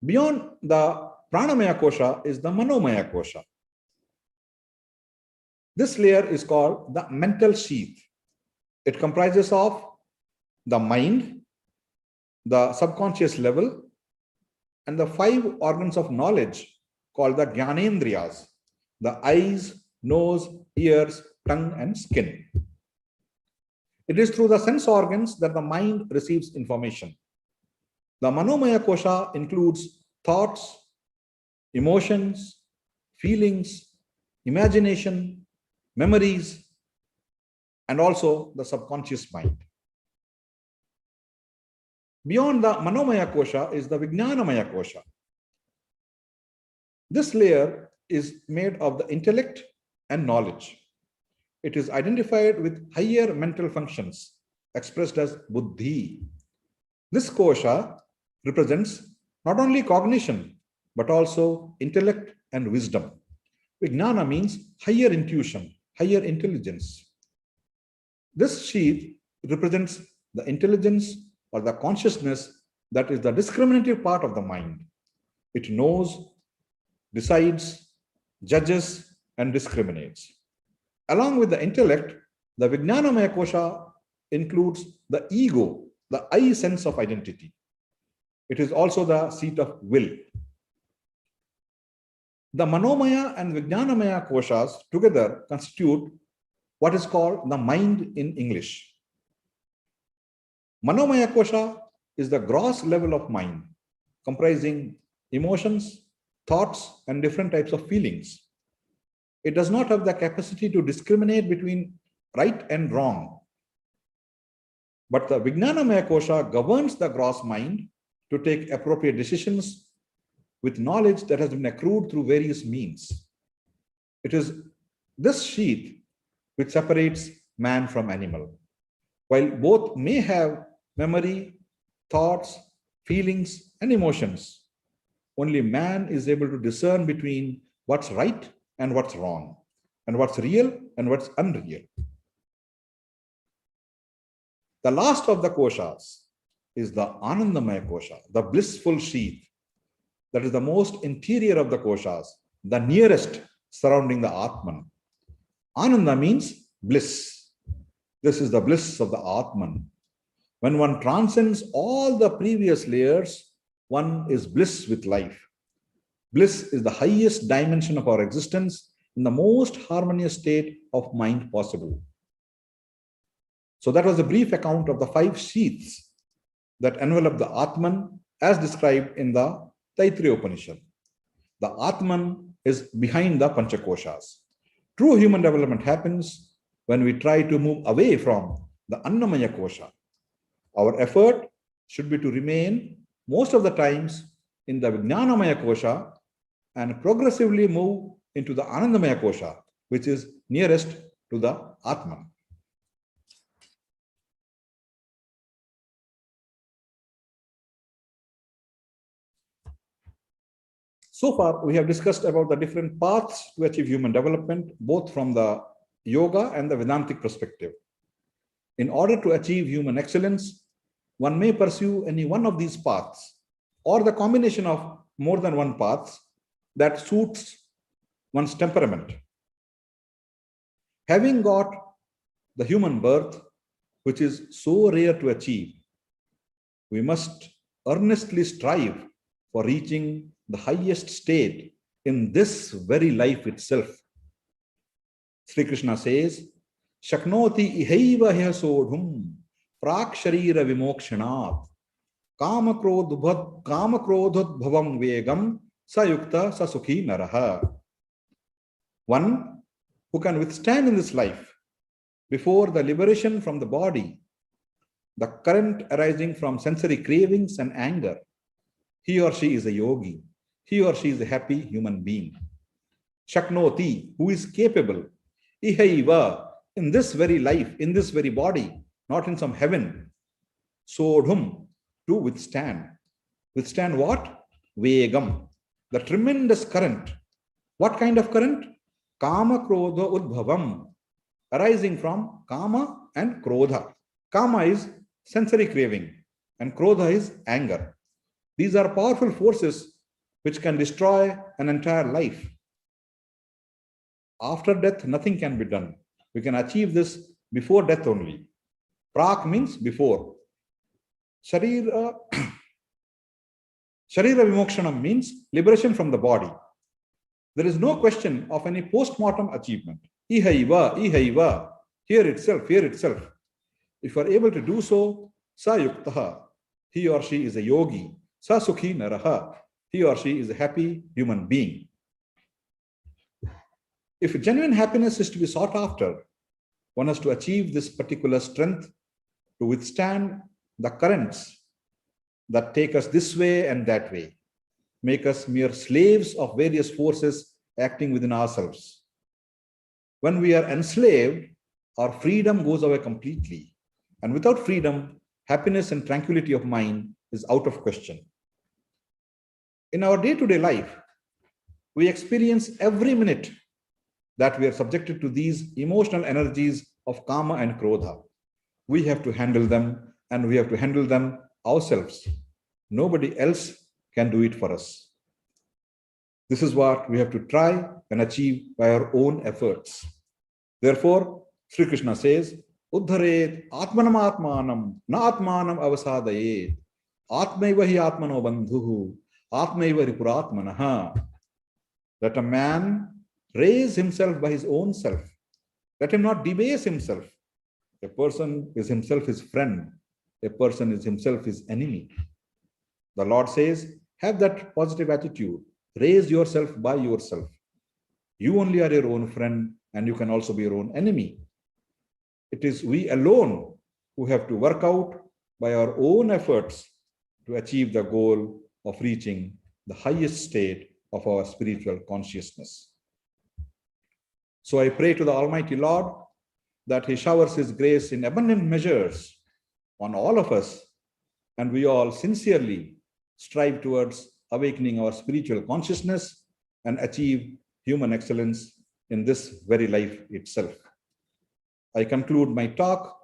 Beyond the pranamaya kosha is the manomaya kosha. This layer is called the mental sheath. It comprises of the mind, the subconscious level, and the 5 organs of knowledge called the Jnanendriyas: the eyes, nose, ears, tongue, and skin. It is through the sense organs that the mind receives information. The Manomaya Kosha includes thoughts, emotions, feelings, imagination, memories, and also the subconscious mind. Beyond the Manomaya Kosha is the Vijnanamaya Kosha. This layer is made of the intellect and knowledge. It is identified with higher mental functions expressed as buddhi. This kosha represents not only cognition but also intellect and wisdom. Vijnana means higher intuition, higher intelligence. This sheath represents the intelligence or the consciousness that is the discriminative part of the mind. It knows, decides, judges, and discriminates. Along with the intellect, the Vijnanamaya Kosha includes the ego, the I sense of identity. It is also the seat of will. The Manomaya and Vijnanamaya Koshas together constitute what is called the mind in English. Manomaya Kosha is the gross level of mind, comprising emotions, thoughts, and different types of feelings. It does not have the capacity to discriminate between right and wrong. But the Vijnanamaya Kosha governs the gross mind to take appropriate decisions with knowledge that has been accrued through various means. It is this sheath which separates man from animal. While both may have memory, thoughts, feelings, and emotions, only man is able to discern between what's right and what's wrong, and what's real and what's unreal. The last of the koshas is the Anandamaya Kosha, the blissful sheath. That is the most interior of the koshas, the nearest surrounding the Atman. Ananda means bliss. This is the bliss of the Atman. When one transcends all the previous layers, one is bliss with life. Bliss is the highest dimension of our existence in the most harmonious state of mind possible. So that was a brief account of the 5 sheaths that envelop the Atman as described in the Taittiriya Upanishad. The Atman is behind the Panchakoshas. True human development happens when we try to move away from the Annamaya Kosha. Our effort should be to remain most of the times in the Vijnanamaya Kosha and progressively move into the Anandamaya Kosha, which is nearest to the Atman. So far, we have discussed about the different paths to achieve human development, both from the yoga and the Vedantic perspective. In order to achieve human excellence, one may pursue any one of these paths or the combination of more than one path that suits one's temperament. Having got the human birth, which is so rare to achieve, we must earnestly strive for reaching the highest state in this very life itself. Sri Krishna says, Shaknoti ihaiva hya sodhum prak sharira vimokshanat kamakrodhut bhavam vegam sayukta sasukhi naraha. One who can withstand in this life before the liberation from the body, the current arising from sensory cravings and anger, he or she is a yogi. He or she is a happy human being. Shaknoti, who is capable, ihaiva, in this very life, in this very body, not in some heaven, sodhum, to withstand. Withstand what? Vegam, the tremendous current. What kind of current? Kama Krodha Udbhavam, arising from Kama and Krodha. Kama is sensory craving and Krodha is anger. These are powerful forces which can destroy an entire life. After death, nothing can be done. We can achieve this before death only. Prak means before. Sharira, Sharira Vimokshanam means liberation from the body. There is no question of any post-mortem achievement. Ihaiva, ihaiva, here itself, here itself. If you are able to do so, sa yuktaha, he or she is a yogi. Sa sukhi naraha, he or she is a happy human being. If genuine happiness is to be sought after, one has to achieve this particular strength to withstand the currents that take us this way and that way, make us mere slaves of various forces acting within ourselves. When we are enslaved, our freedom goes away completely. And without freedom, happiness and tranquility of mind is out of question. In our day-to-day life, we experience every minute that we are subjected to these emotional energies of Kama and Krodha. We have to handle them, and we have to handle them ourselves. Nobody else can do it for us. This is what we have to try and achieve by our own efforts. Therefore, Sri Krishna says, Uddharet Atmanam Atmanam Na Atmanam Avasadayet Atmaiva hi Atmano Bandhuhu Atmaiva Ripuratmanaha. Let a man raise himself by his own self. Let him not debase himself. A person is himself his friend. A person is himself his enemy. The Lord says, have that positive attitude. Raise yourself by yourself. You only are your own friend, and you can also be your own enemy. It is we alone who have to work out by our own efforts to achieve the goal of reaching the highest state of our spiritual consciousness. So I pray to the Almighty Lord that He showers His grace in abundant measures on all of us, and we all sincerely strive towards awakening our spiritual consciousness and achieve human excellence in this very life itself. I conclude my talk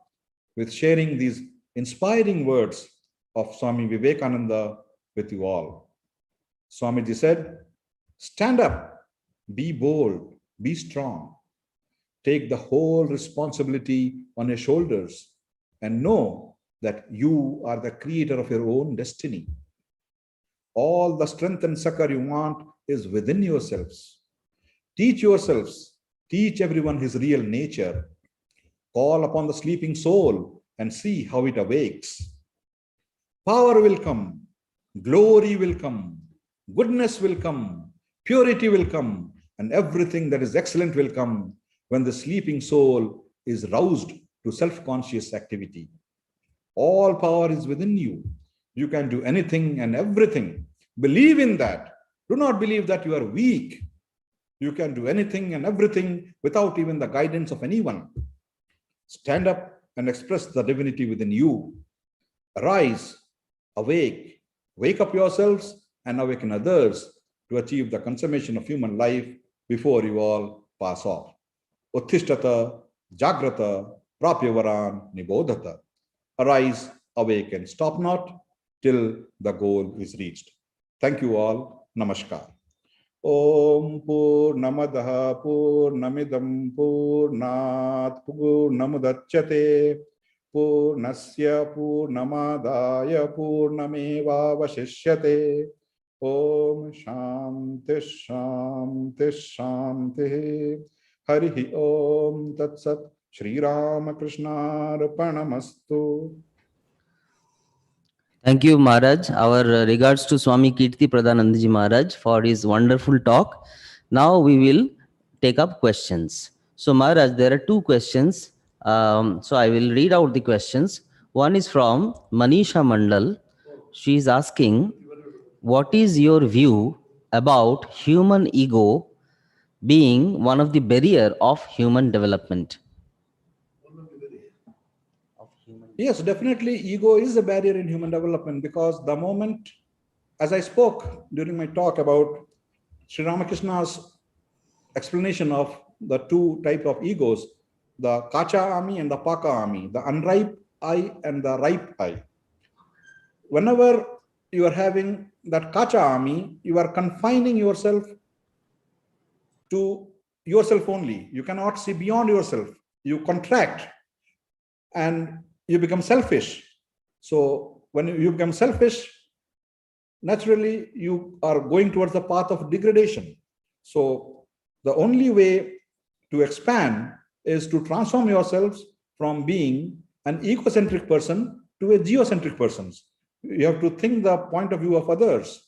with sharing these inspiring words of Swami Vivekananda with you all. Swamiji said, stand up, be bold, be strong. Take the whole responsibility on your shoulders and know that you are the creator of your own destiny. All the strength and succor you want is within yourselves. Teach yourselves, teach everyone his real nature. Call upon the sleeping soul and see how it awakes. Power will come, glory will come, goodness will come, purity will come, and everything that is excellent will come when the sleeping soul is roused to self-conscious activity. All power is within you. You can do anything and everything. Believe in that. Do not believe that you are weak. You can do anything and everything without even the guidance of anyone. Stand up and express the divinity within you. Arise, awake, wake up yourselves and awaken others to achieve the consummation of human life before you all pass off. Uttishtata, Jagrata, Prapyavaran, Nibodhata. Arise, awake and stop not till the goal is reached. Thank you all. Namaskar. Om Purnamadaha Purnamidam Purnat Purnamudachyate Purnasya Purnamadaya Purnameva Vashishyate. Om Shanti Shanti Shanti. Harihi Om Tat Sat. Shri Ramakrishna Arpanamastu. Thank you, Maharaj. Our regards to Swami Kirti Pradhanandaji Maharaj for his wonderful talk. Now we will take up questions. So Maharaj, there are two questions. So I will read out the questions. One is from Manisha Mandal. She is asking, what is your view about human ego being one of the barrier of human development? Yes, definitely ego is a barrier in human development, because the moment as I spoke during my talk about Sri Ramakrishna's explanation of the two type of egos, the Kacha Ami and the Paka Ami, the unripe I and the ripe I. Whenever you are having that Kacha Ami, you are confining yourself to yourself only. You cannot see beyond yourself. You contract and you become selfish. So when you become selfish, naturally you are going towards the path of degradation. So the only way to expand is to transform yourselves from being an egocentric person to a geocentric person. You have to think the point of view of others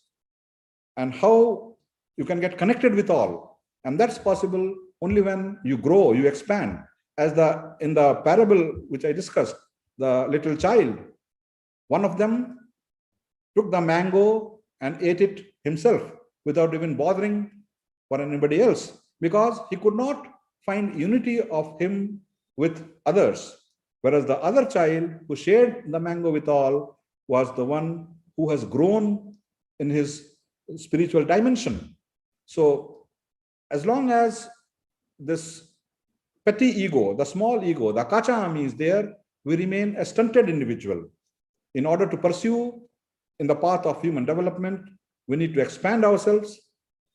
and how you can get connected with all. And that's possible only when you grow, you expand. As in the parable which I discussed, the little child, one of them took the mango and ate it himself without even bothering for anybody else, because he could not find unity of him with others. Whereas the other child who shared the mango with all was the one who has grown in his spiritual dimension. So as long as this petty ego, the small ego, the Kacha Ami is there, we remain a stunted individual. In order to pursue in the path of human development, we need to expand ourselves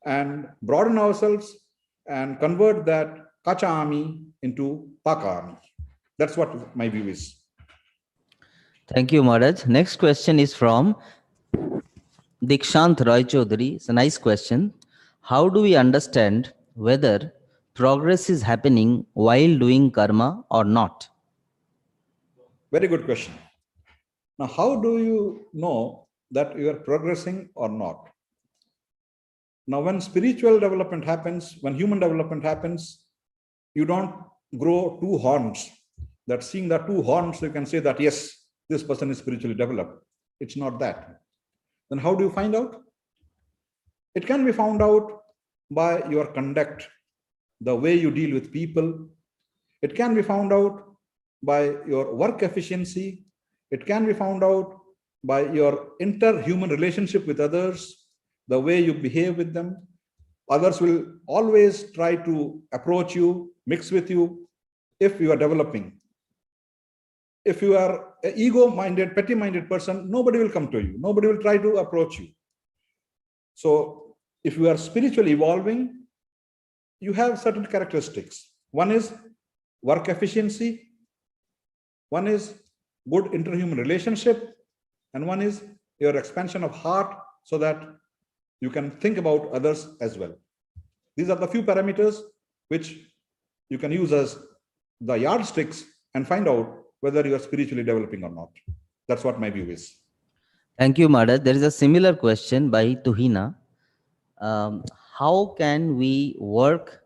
and broaden ourselves and convert that Kacha Ami into Paka Ami. That's what my view is. Thank you, Maharaj. Next question is from Dikshant Roy Chaudhary. It's a nice question. How do we understand whether progress is happening while doing karma or not? Very good question. Now, how do you know that you are progressing or not? Now, when spiritual development happens, when human development happens, you don't grow two horns. That seeing the two horns, you can say that, yes, this person is spiritually developed. It's not that. Then how do you find out? It can be found out by your conduct, the way you deal with people. It can be found out by your work efficiency. It can be found out by your inter-human relationship with others, the way you behave with them. Others will always try to approach you, mix with you, if you are developing. If you are an ego-minded, petty-minded person, nobody will come to you. Nobody will try to approach you. So if you are spiritually evolving, you have certain characteristics. One is work efficiency. One is good interhuman relationship. And one is your expansion of heart so that you can think about others as well. These are the few parameters which you can use as the yardsticks and find out whether you are spiritually developing or not. That's what my view is. Thank you, Maharaj. There is a similar question by Tuhina. How can we work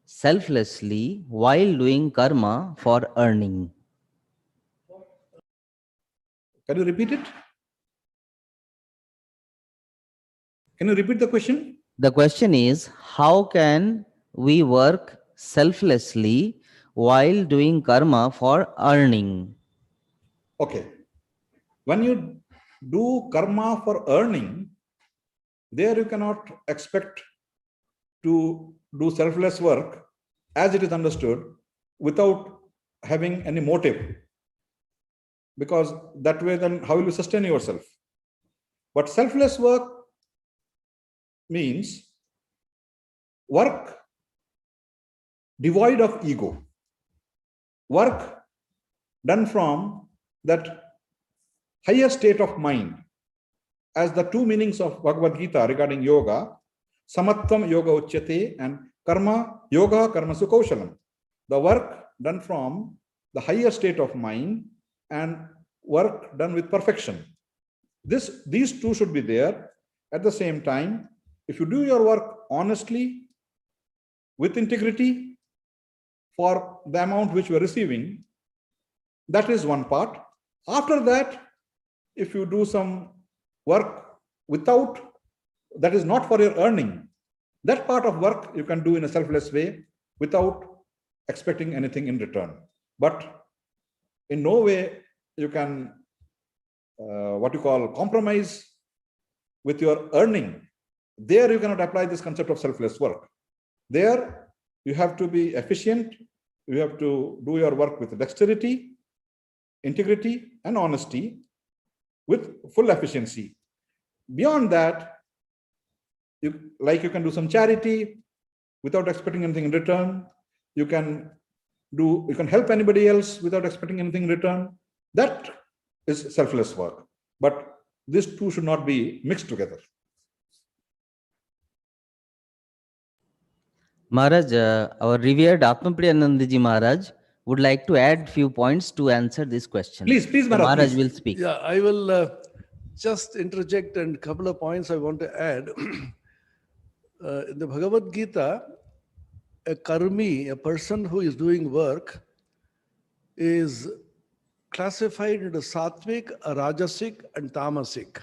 selflessly while doing karma for earning? Can you repeat it? Can you repeat the question? The question is, how can we work selflessly while doing karma for earning? Okay. When you do karma for earning, there you cannot expect to do selfless work as it is understood without having any motive. Because that way, then how will you sustain yourself? But selfless work means work devoid of ego, work done from that higher state of mind. As the two meanings of Bhagavad Gita regarding yoga, samatvam yoga uchyate and karma yoga karma sukaushalam. The work done from the higher state of mind and work done with perfection. These two should be there. At the same time, if you do your work honestly, with integrity, for the amount which you are receiving, that is one part. After that, if you do some work without, that is not for your earning, that part of work you can do in a selfless way without expecting anything in return. But in no way you can, compromise with your earning, there you cannot apply this concept of selfless work. There you have to be efficient, you have to do your work with dexterity, integrity, and honesty with full efficiency. Beyond that, you can do some charity without expecting anything in return. You can help anybody else without expecting anything in return. That is selfless work. But these two should not be mixed together. Maharaj, our revered Atmapriyanandaji Maharaj would like to add few points to answer this question. Please, So Maharaj, Maharaj please. will speak. Yeah, I will just interject and a couple of points I want to add. In the Bhagavad Gita, a karmi, a person who is doing work, is classified into sattvic, rajasic, and tamasic.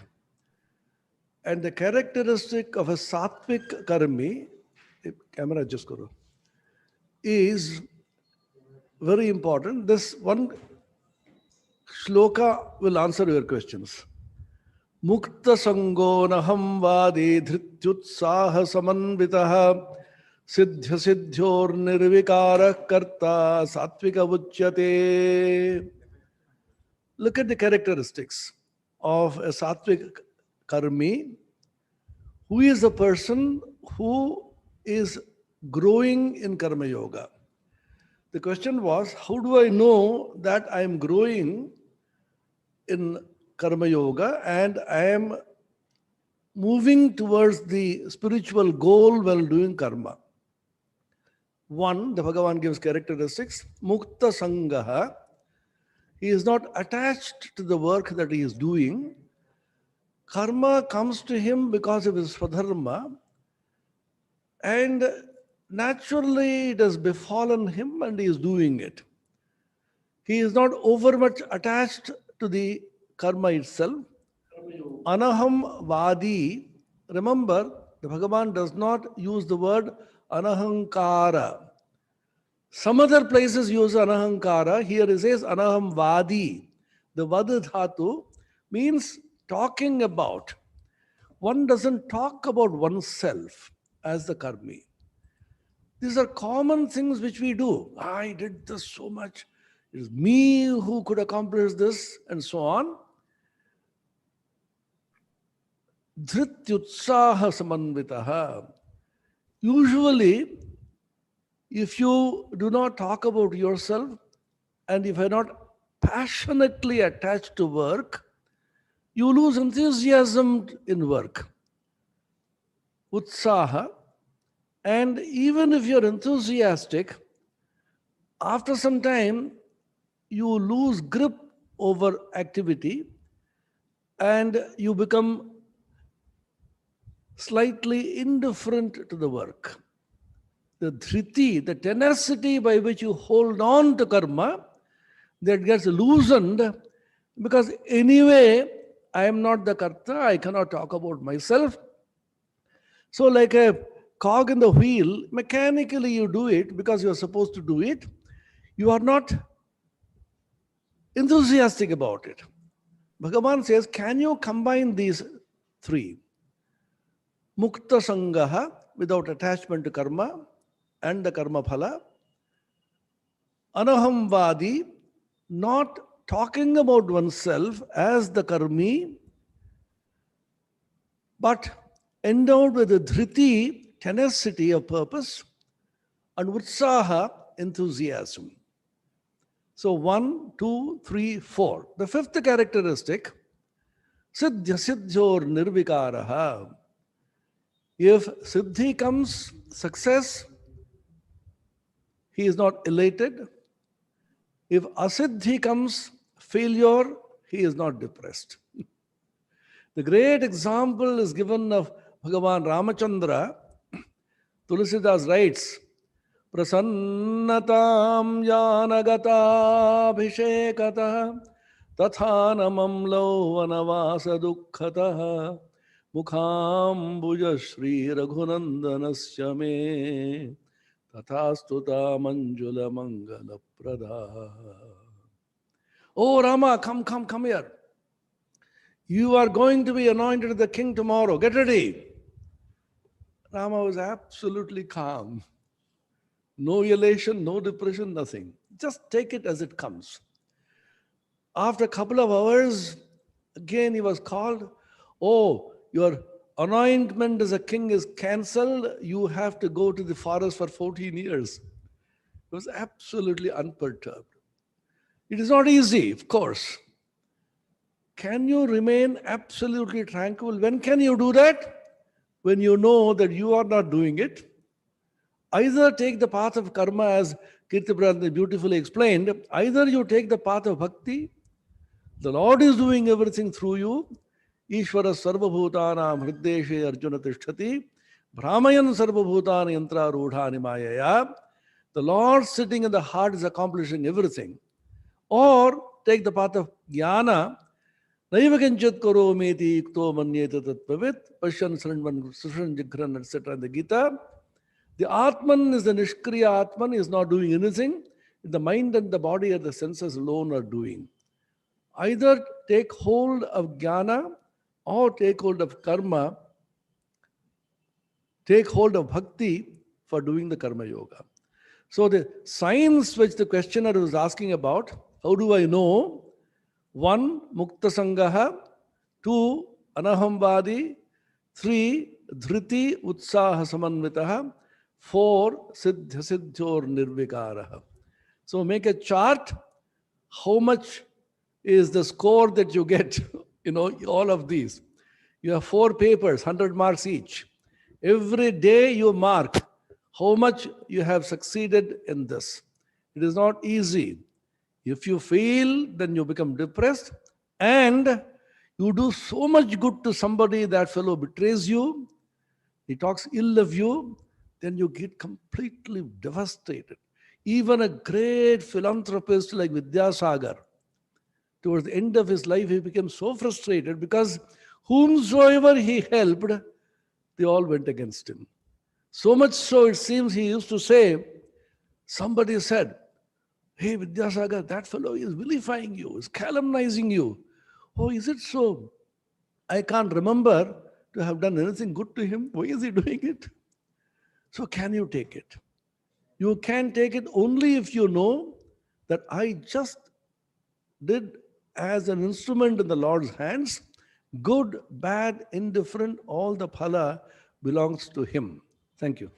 And the characteristic of a sattvic karmi, camera just go, is very important. This one shloka will answer your questions. Mukta sango naham vadi dhrityutsaha samanvitaha siddhya siddhyor nirvikara karta sattvika uchyate. Look at the characteristics of a sattvic karmi. Who is the person who is growing in karma yoga? The question was, how do I know that I am growing in karma yoga and I am moving towards the spiritual goal while doing karma? One, the Bhagavan gives characteristics. Mukta sangaha. He is not attached to the work that he is doing. Karma comes to him because of his swadharma, and naturally it has befallen him and he is doing it. He is not overmuch attached to the karma itself. Anaham vadi. Remember, the Bhagavan does not use the word anahankara. Some other places use anahankara. Here he says anaham vadi. The vada dhatu means talking about. One doesn't talk about oneself as the karmi. These are common things which we do. I did this so much. It is me who could accomplish this, and so on. Dhrityutsaha samanvitaha. Usually, if you do not talk about yourself and if you are not passionately attached to work, you lose enthusiasm in work. Utsaha. And even if you're enthusiastic, after some time, you lose grip over activity and you become slightly indifferent to the work. The dhriti, the tenacity by which you hold on to karma, that gets loosened because anyway, I am not the karta, I cannot talk about myself. So like a cog in the wheel, mechanically you do it because you are supposed to do it. You are not enthusiastic about it. Bhagavan says, can you combine these three? Mukta sangaha, without attachment to karma and the karma phala. Anaham vadi, not talking about oneself as the karmi, but endowed with the dhriti, tenacity of purpose, and utsaha, enthusiasm. So 1, 2, 3, 4. The fifth characteristic, siddhya siddhyor nirvikaraha. If siddhi comes, success, he is not elated. If asiddhi comes, failure, he is not depressed. The great example is given of Bhagavan Ramachandra. Tulsidas writes, Prasannatam yanagata abhishekata tathanamamlo vanavasa dukkhata mukham Shri Raghunandanasya me tathastuta manjula mangala pradha. Oh Rama, come here. You are going to be anointed the king tomorrow. Get ready. Rama was absolutely calm. No elation, no depression, nothing. Just take it as it comes. After a couple of hours, again he was called. Oh, your anointment as a king is cancelled. You have to go to the forest for 14 years. He was absolutely unperturbed. It is not easy, of course. Can you remain absolutely tranquil? When can you do that? When you know that you are not doing it. Either take the path of karma, as Kirtiprabhu beautifully explained, either you take the path of bhakti, the Lord is doing everything through you, Ishvara sarvabhutanam hriddeshe arjuna tishtati, brahmayan sarvabhutani yantra rudhani mayaya, the Lord sitting in the heart is accomplishing everything. Or take the path of jnana, naiva kinchat karometi yukto manyeta tattvavit, pasyan sranvan sushan jigran, etc. in the Gita. The Atman is the Nishkriya Atman, is not doing anything. The mind and the body and the senses alone are doing. Either take hold of jnana or take hold of karma, take hold of bhakti for doing the karma yoga. So the signs which the questioner was asking about, how do I know? 1, Mukta Sangaha, 2, Anahambadi, 3, Dhriti Utsaha Samanvitaha, 4, Siddha Siddhyor Nirvikaraha. So make a chart. How much is the score that you get? All of these. You have 4 papers, 100 marks each. Every day you mark how much you have succeeded in this. It is not easy. If you fail, then you become depressed and you do so much good to somebody, that fellow betrays you, he talks ill of you, then you get completely devastated. Even a great philanthropist like Vidyasagar, towards the end of his life, he became so frustrated because whomsoever he helped, they all went against him. So much so, it seems he used to say, somebody said, hey Vidyasagar, that fellow is vilifying you, is calumnizing you. Oh, is it so? I can't remember to have done anything good to him. Why is he doing it? So can you take it? You can take it only if you know that I just did as an instrument in the Lord's hands. Good, bad, indifferent, all the phala belongs to Him. Thank you.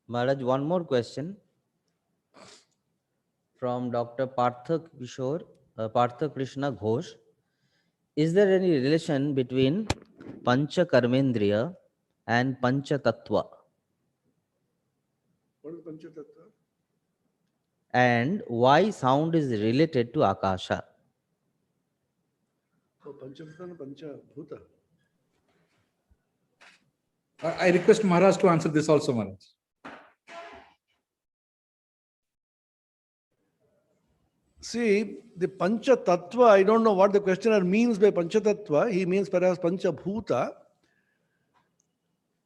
Maharaj, one more question from Dr. Partha Krishna Ghosh. Is there any relation between Pancha Karmendriya and Pancha Tattva? What is Pancha Tattva? And why sound is related to Akasha? Oh, Pancha Tattva and Pancha Bhuta. I request Maharaj to answer this also, Maharaj. See, the Pancha Tattva, I don't know what the questioner means by Pancha Tattva. He means perhaps Pancha Bhuta.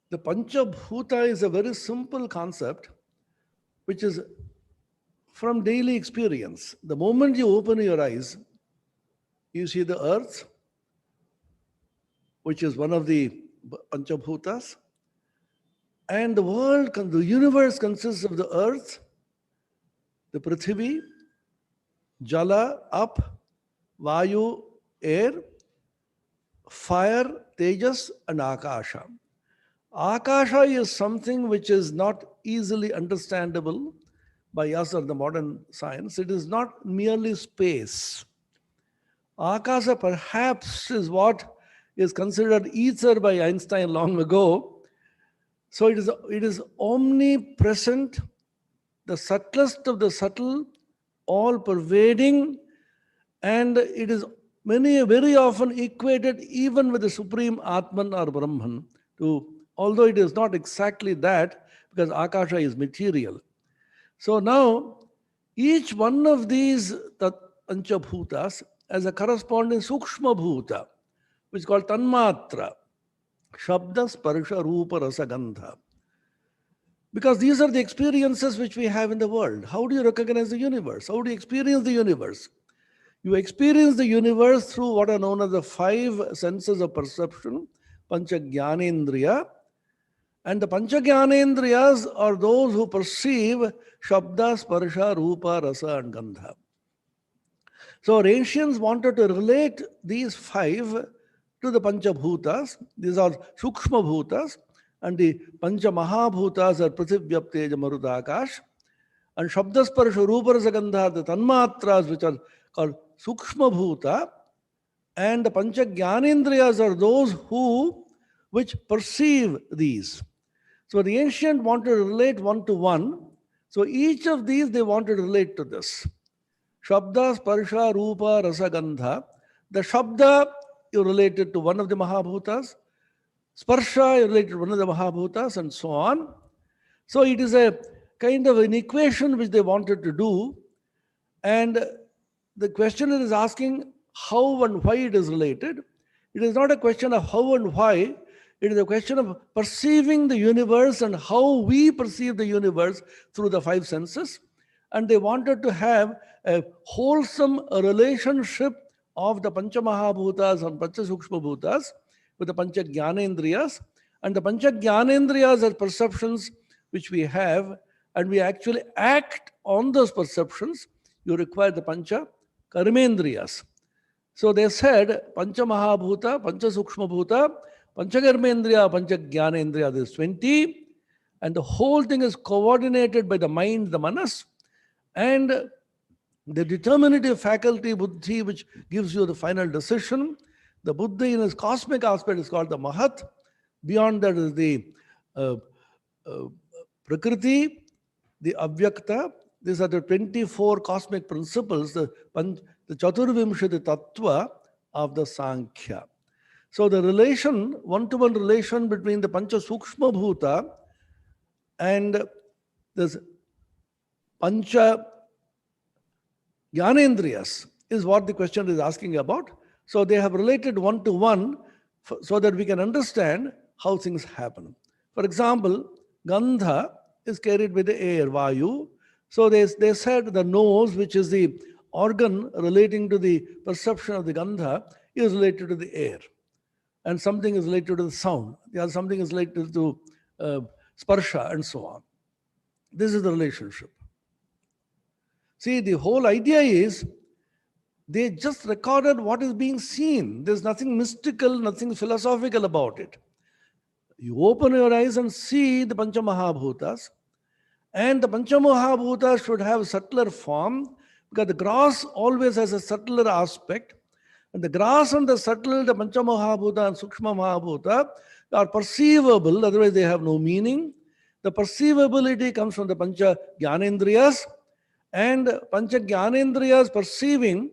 The Pancha Bhuta is a very simple concept, which is from daily experience. The moment you open your eyes, you see the earth, which is one of the Panchabhutas, and the universe consists of the earth, the Prithvi, Jala, up, Vayu, air, fire, Tejas, and Akasha. Akasha is something which is not easily understandable by us or the modern science. It is not merely space. Akasha perhaps is what is considered ether by Einstein long ago. So it is omnipresent, the subtlest of the subtle, all pervading, and it is very often equated even with the supreme Atman or Brahman, although it is not exactly that, because Akasha is material. So now, each one of these Panchabhutas has a corresponding Sukshma Bhuta, which is called Tanmatra, Shabda, Sparsha, Rupa, Rasa, Gandha. Because these are the experiences which we have in the world. How do you recognize the universe? How do you experience the universe? You experience the universe through what are known as the 5 senses of perception, Pancha Jnanendriya. And the Pancha Jnanendriyas are those who perceive Shabda, Sparsha, Rupa, Rasa and Gandha. So our ancients wanted to relate these 5 to the Panchabhutas. These are Sukshma Bhutas, and the Pancha Mahabhutas are Prithivya, Teja, Maruta, Akash. And Shabda, Sparsha, Rupa, Rasa, Gandha, the Tanmatras, which are called Sukshma Bhuta. And the Pancha Jnanendriyas are those which perceive these. So the ancient wanted to relate one to one. So each of these they wanted to relate to this. Shabda, Sparsha, Rupa, Rasa, Gandha. The Shabda you related to one of the Mahabhutas. Sparsha you related to one of the Mahabhutas, and so on. So it is a kind of an equation which they wanted to do. And the questioner is asking how and why it is related. It is not a question of how and why. It is a question of perceiving the universe and how we perceive the universe through the 5 senses. And they wanted to have a wholesome relationship of the Pancha Mahabhutas and Pancha Sukshma Bhutas with the Pancha Jnanendriyas. And the Pancha Jnanendriyas are perceptions which we have, and we actually act on those perceptions. You require the Pancha Karmendriyas. So they said Pancha Mahabhuta, Pancha Sukshma Bhuta, Pancha Karmendriya, Pancha Jnanendriya, there's 20. And the whole thing is coordinated by the mind, the manas, and the determinative faculty, buddhi, which gives you the final decision. The buddhi in its cosmic aspect is called the Mahat. Beyond that is the Prakriti, the Avyakta. These are the 24 cosmic principles, the Chaturvimshati Tattva of the Sankhya. So the relation, one-to-one relation between the Pancha Sukshma Bhuta and this Pancha Jnanendriyas is what the question is asking about. So they have related one-to-one so that we can understand how things happen. For example, Gandha is carried by the air, Vayu. So they said the nose, which is the organ relating to the perception of the Gandha, is related to the air. And something is related to the sound. The other something is related to sparsha and so on. This is the relationship. See, the whole idea is they just recorded what is being seen. There's nothing mystical, nothing philosophical about it. You open your eyes and see the Pancha Mahabhutas, and the Pancha Mahabhutas should have a subtler form, because the gross always has a subtler aspect. And the gross and the subtle, the Pancha Mahabhuta and Sukshma Mahabhuta, are perceivable, otherwise they have no meaning. The perceivability comes from the Pancha Jnanendriyas, and Pancha Jnanendriyas perceiving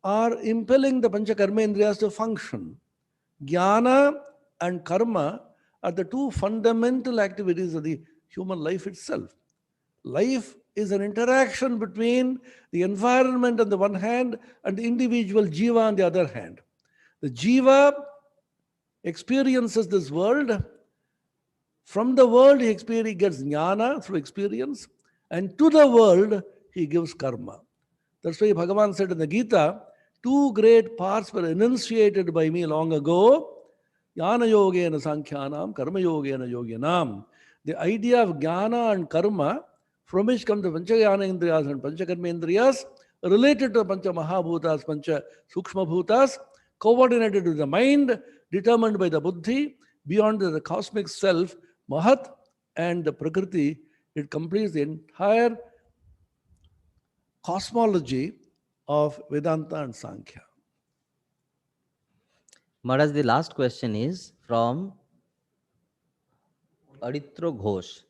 are impelling the Pancha Karmendriyas to function. Jnana and karma are the 2 fundamental activities of the human life itself. Life is an interaction between the environment on the one hand and the individual jiva on the other hand. The jiva experiences this world. From the world, he gets jnana through experience, and to the world, he gives karma. That's why Bhagavan said in the Gita, 2 great paths were enunciated by me long ago. Jnana yogena sankhyanam, karma yogena yoginam. The idea of jnana and karma, from which come the Pancha Jnanendriyas and Pancha Karmendriyas, related to Pancha Mahabhutas, Pancha Sukshma Bhutas, coordinated with the mind, determined by the buddhi, beyond the cosmic self, Mahat, and the Prakriti. It completes the entire cosmology of Vedanta and Sankhya. Maharaj, the last question is from Aditya Ghosh.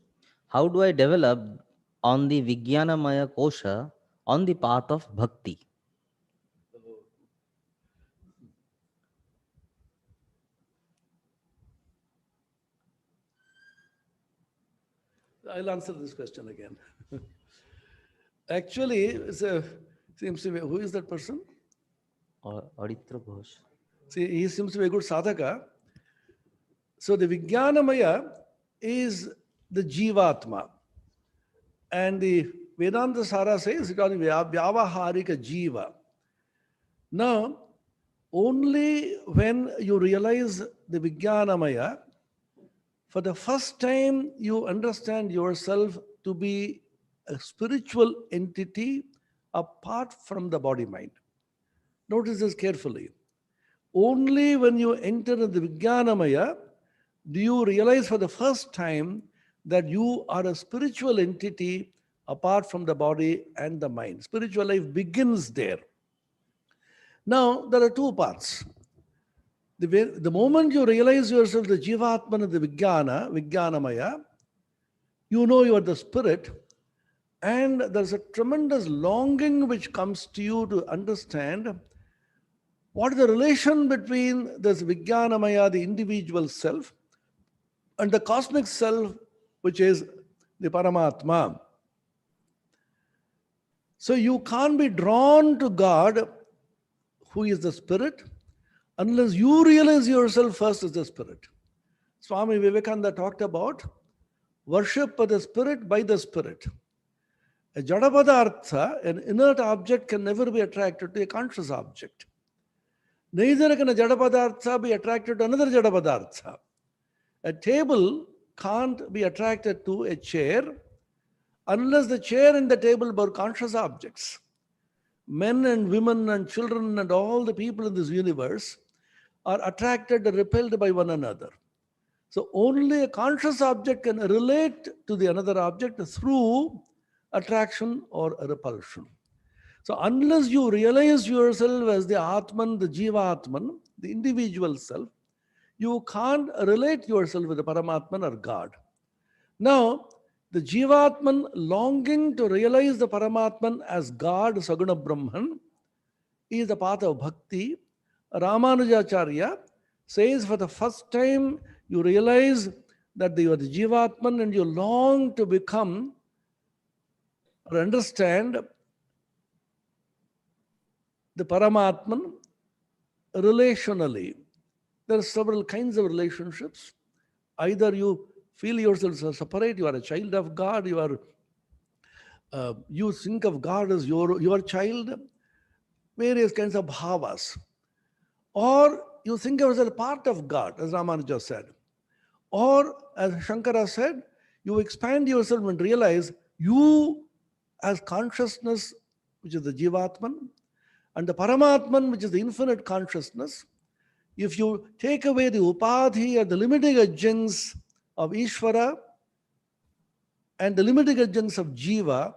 How do I develop on the Vijnanamaya Kosha on the path of Bhakti? I'll answer this question again. Actually, seems to be, who is that person? Aditya Ghosh. See, he seems to be a good sadhaka. So the Vijnanamaya is the Jivatma. And the Vedanta Sara says it is Vyavaharika Jiva. Now, only when you realize the Vijnanamaya, for the first time you understand yourself to be a spiritual entity apart from the body mind. Notice this carefully. Only when you enter the Vijnanamaya do you realize for the first time that you are a spiritual entity apart from the body and the mind. Spiritual life begins there. Now, there are two parts. The moment you realize yourself the Jivatman and the Vijnanamaya, you know you are the spirit, and there's a tremendous longing which comes to you to understand what is the relation between this Vijnanamaya, the individual self, and the cosmic self, which is the Paramatma. So you can't be drawn to God, who is the spirit, unless you realize yourself first as the spirit. Swami Vivekananda talked about worship of the spirit by the spirit. A jadapadartha, an inert object, can never be attracted to a conscious object. Neither can a jadapadartha be attracted to another jadapadartha. A table can't be attracted to a chair unless the chair and the table were conscious objects. Men and women and children and all the people in this universe are attracted and repelled by one another. So only a conscious object can relate to the another object through attraction or repulsion. So unless you realize yourself as the Atman, the Jiva Atman, the individual self, you can't relate yourself with the Paramatman or God. Now, the Jivatman longing to realize the Paramatman as God, Saguna Brahman, is the path of bhakti. Ramanujacharya says for the first time you realize that you are the Jivatman and you long to become or understand the Paramatman relationally. There are several kinds of relationships. Either you feel yourself as separate, you are a child of God, you think of God as your child, various kinds of bhavas. Or you think of yourself as a part of God, as Ramanuja said. Or, as Shankara said, you expand yourself and realize you as consciousness, which is the Jivatman, and the Paramatman, which is the infinite consciousness. If you take away the upadhi or the limiting adjuncts of Ishvara and the limiting adjuncts of Jiva,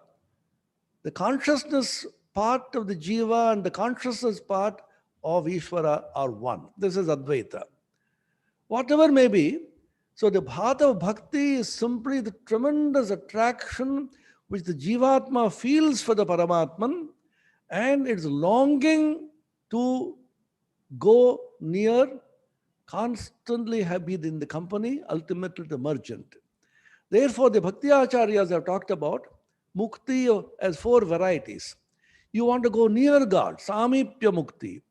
the consciousness part of the Jiva and the consciousness part of Ishvara are one. This is Advaita. Whatever may be, so the path of bhakti is simply the tremendous attraction which the Jivatma feels for the Paramatman, and its longing to go near, constantly been in the company, ultimately the merchant. Therefore, the Bhakti Acharyas have talked about mukti as four varieties. You want to go near God, samipya mukti.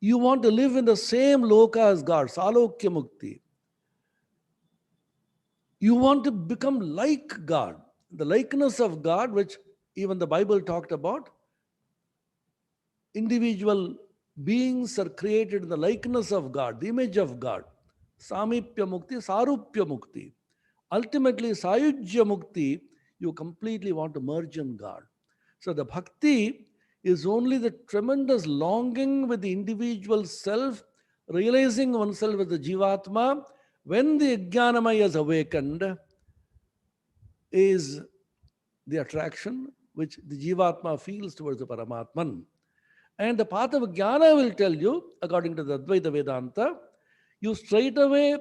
You want to live in the same loka as God, salokya mukti. You want to become like God, the likeness of God, which even the Bible talked about. Individual beings are created in the likeness of God, the image of God. Samipya mukti, sarupya mukti. Ultimately, sayujya mukti, you completely want to merge in God. So the bhakti is only the tremendous longing with the individual self, realizing oneself as the Jivatma. When the Jnanamaya is awakened, is the attraction which the Jivatma feels towards the Paramatman. And the path of Jnana will tell you, according to the Advaita Vedanta, you straight away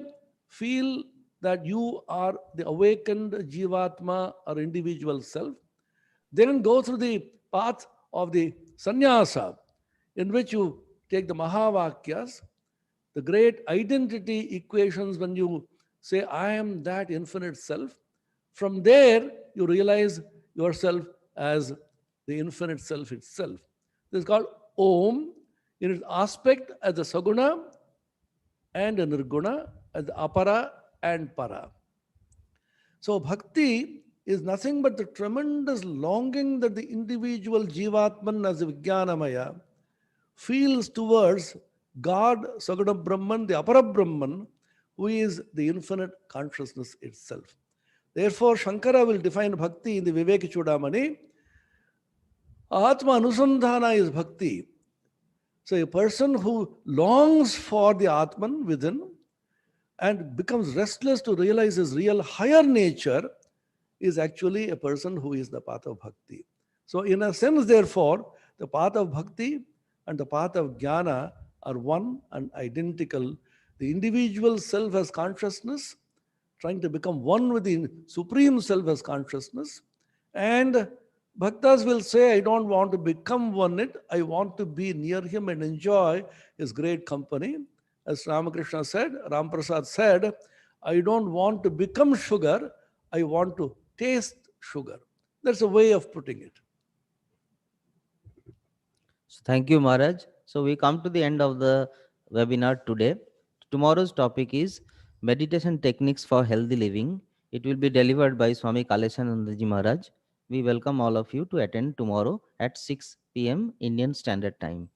feel that you are the awakened Jivatma or individual self. Then go through the path of the sannyasa, in which you take the Mahavakyas, the great identity equations when you say, I am that infinite self. From there, you realize yourself as the infinite self itself. This is called Om in its aspect as the Saguna and the Nirguna, as the Apara and Para. So bhakti is nothing but the tremendous longing that the individual Jivatman as a Vijnanamaya feels towards God, Saguna Brahman, the Apara Brahman, who is the infinite consciousness itself. Therefore, Shankara will define bhakti in the Viveka Chudamani. Atma Anusandhana is bhakti. So a person who longs for the Atman within and becomes restless to realize his real higher nature is actually a person who is the path of bhakti. So in a sense, therefore, the path of bhakti and the path of jnana are one and identical. The individual self as consciousness, trying to become one with the supreme self as consciousness, and bhaktas will say, I don't want to become one it, I want to be near him and enjoy his great company. As Ramakrishna said, Ram Prasad said, I don't want to become sugar, I want to taste sugar. That's a way of putting it. So thank you, Maharaj. So we come to the end of the webinar today. Tomorrow's topic is meditation techniques for healthy living. It will be delivered by Swami Kaleshanandaji Maharaj. We welcome all of you to attend tomorrow at 6 p.m. Indian Standard Time.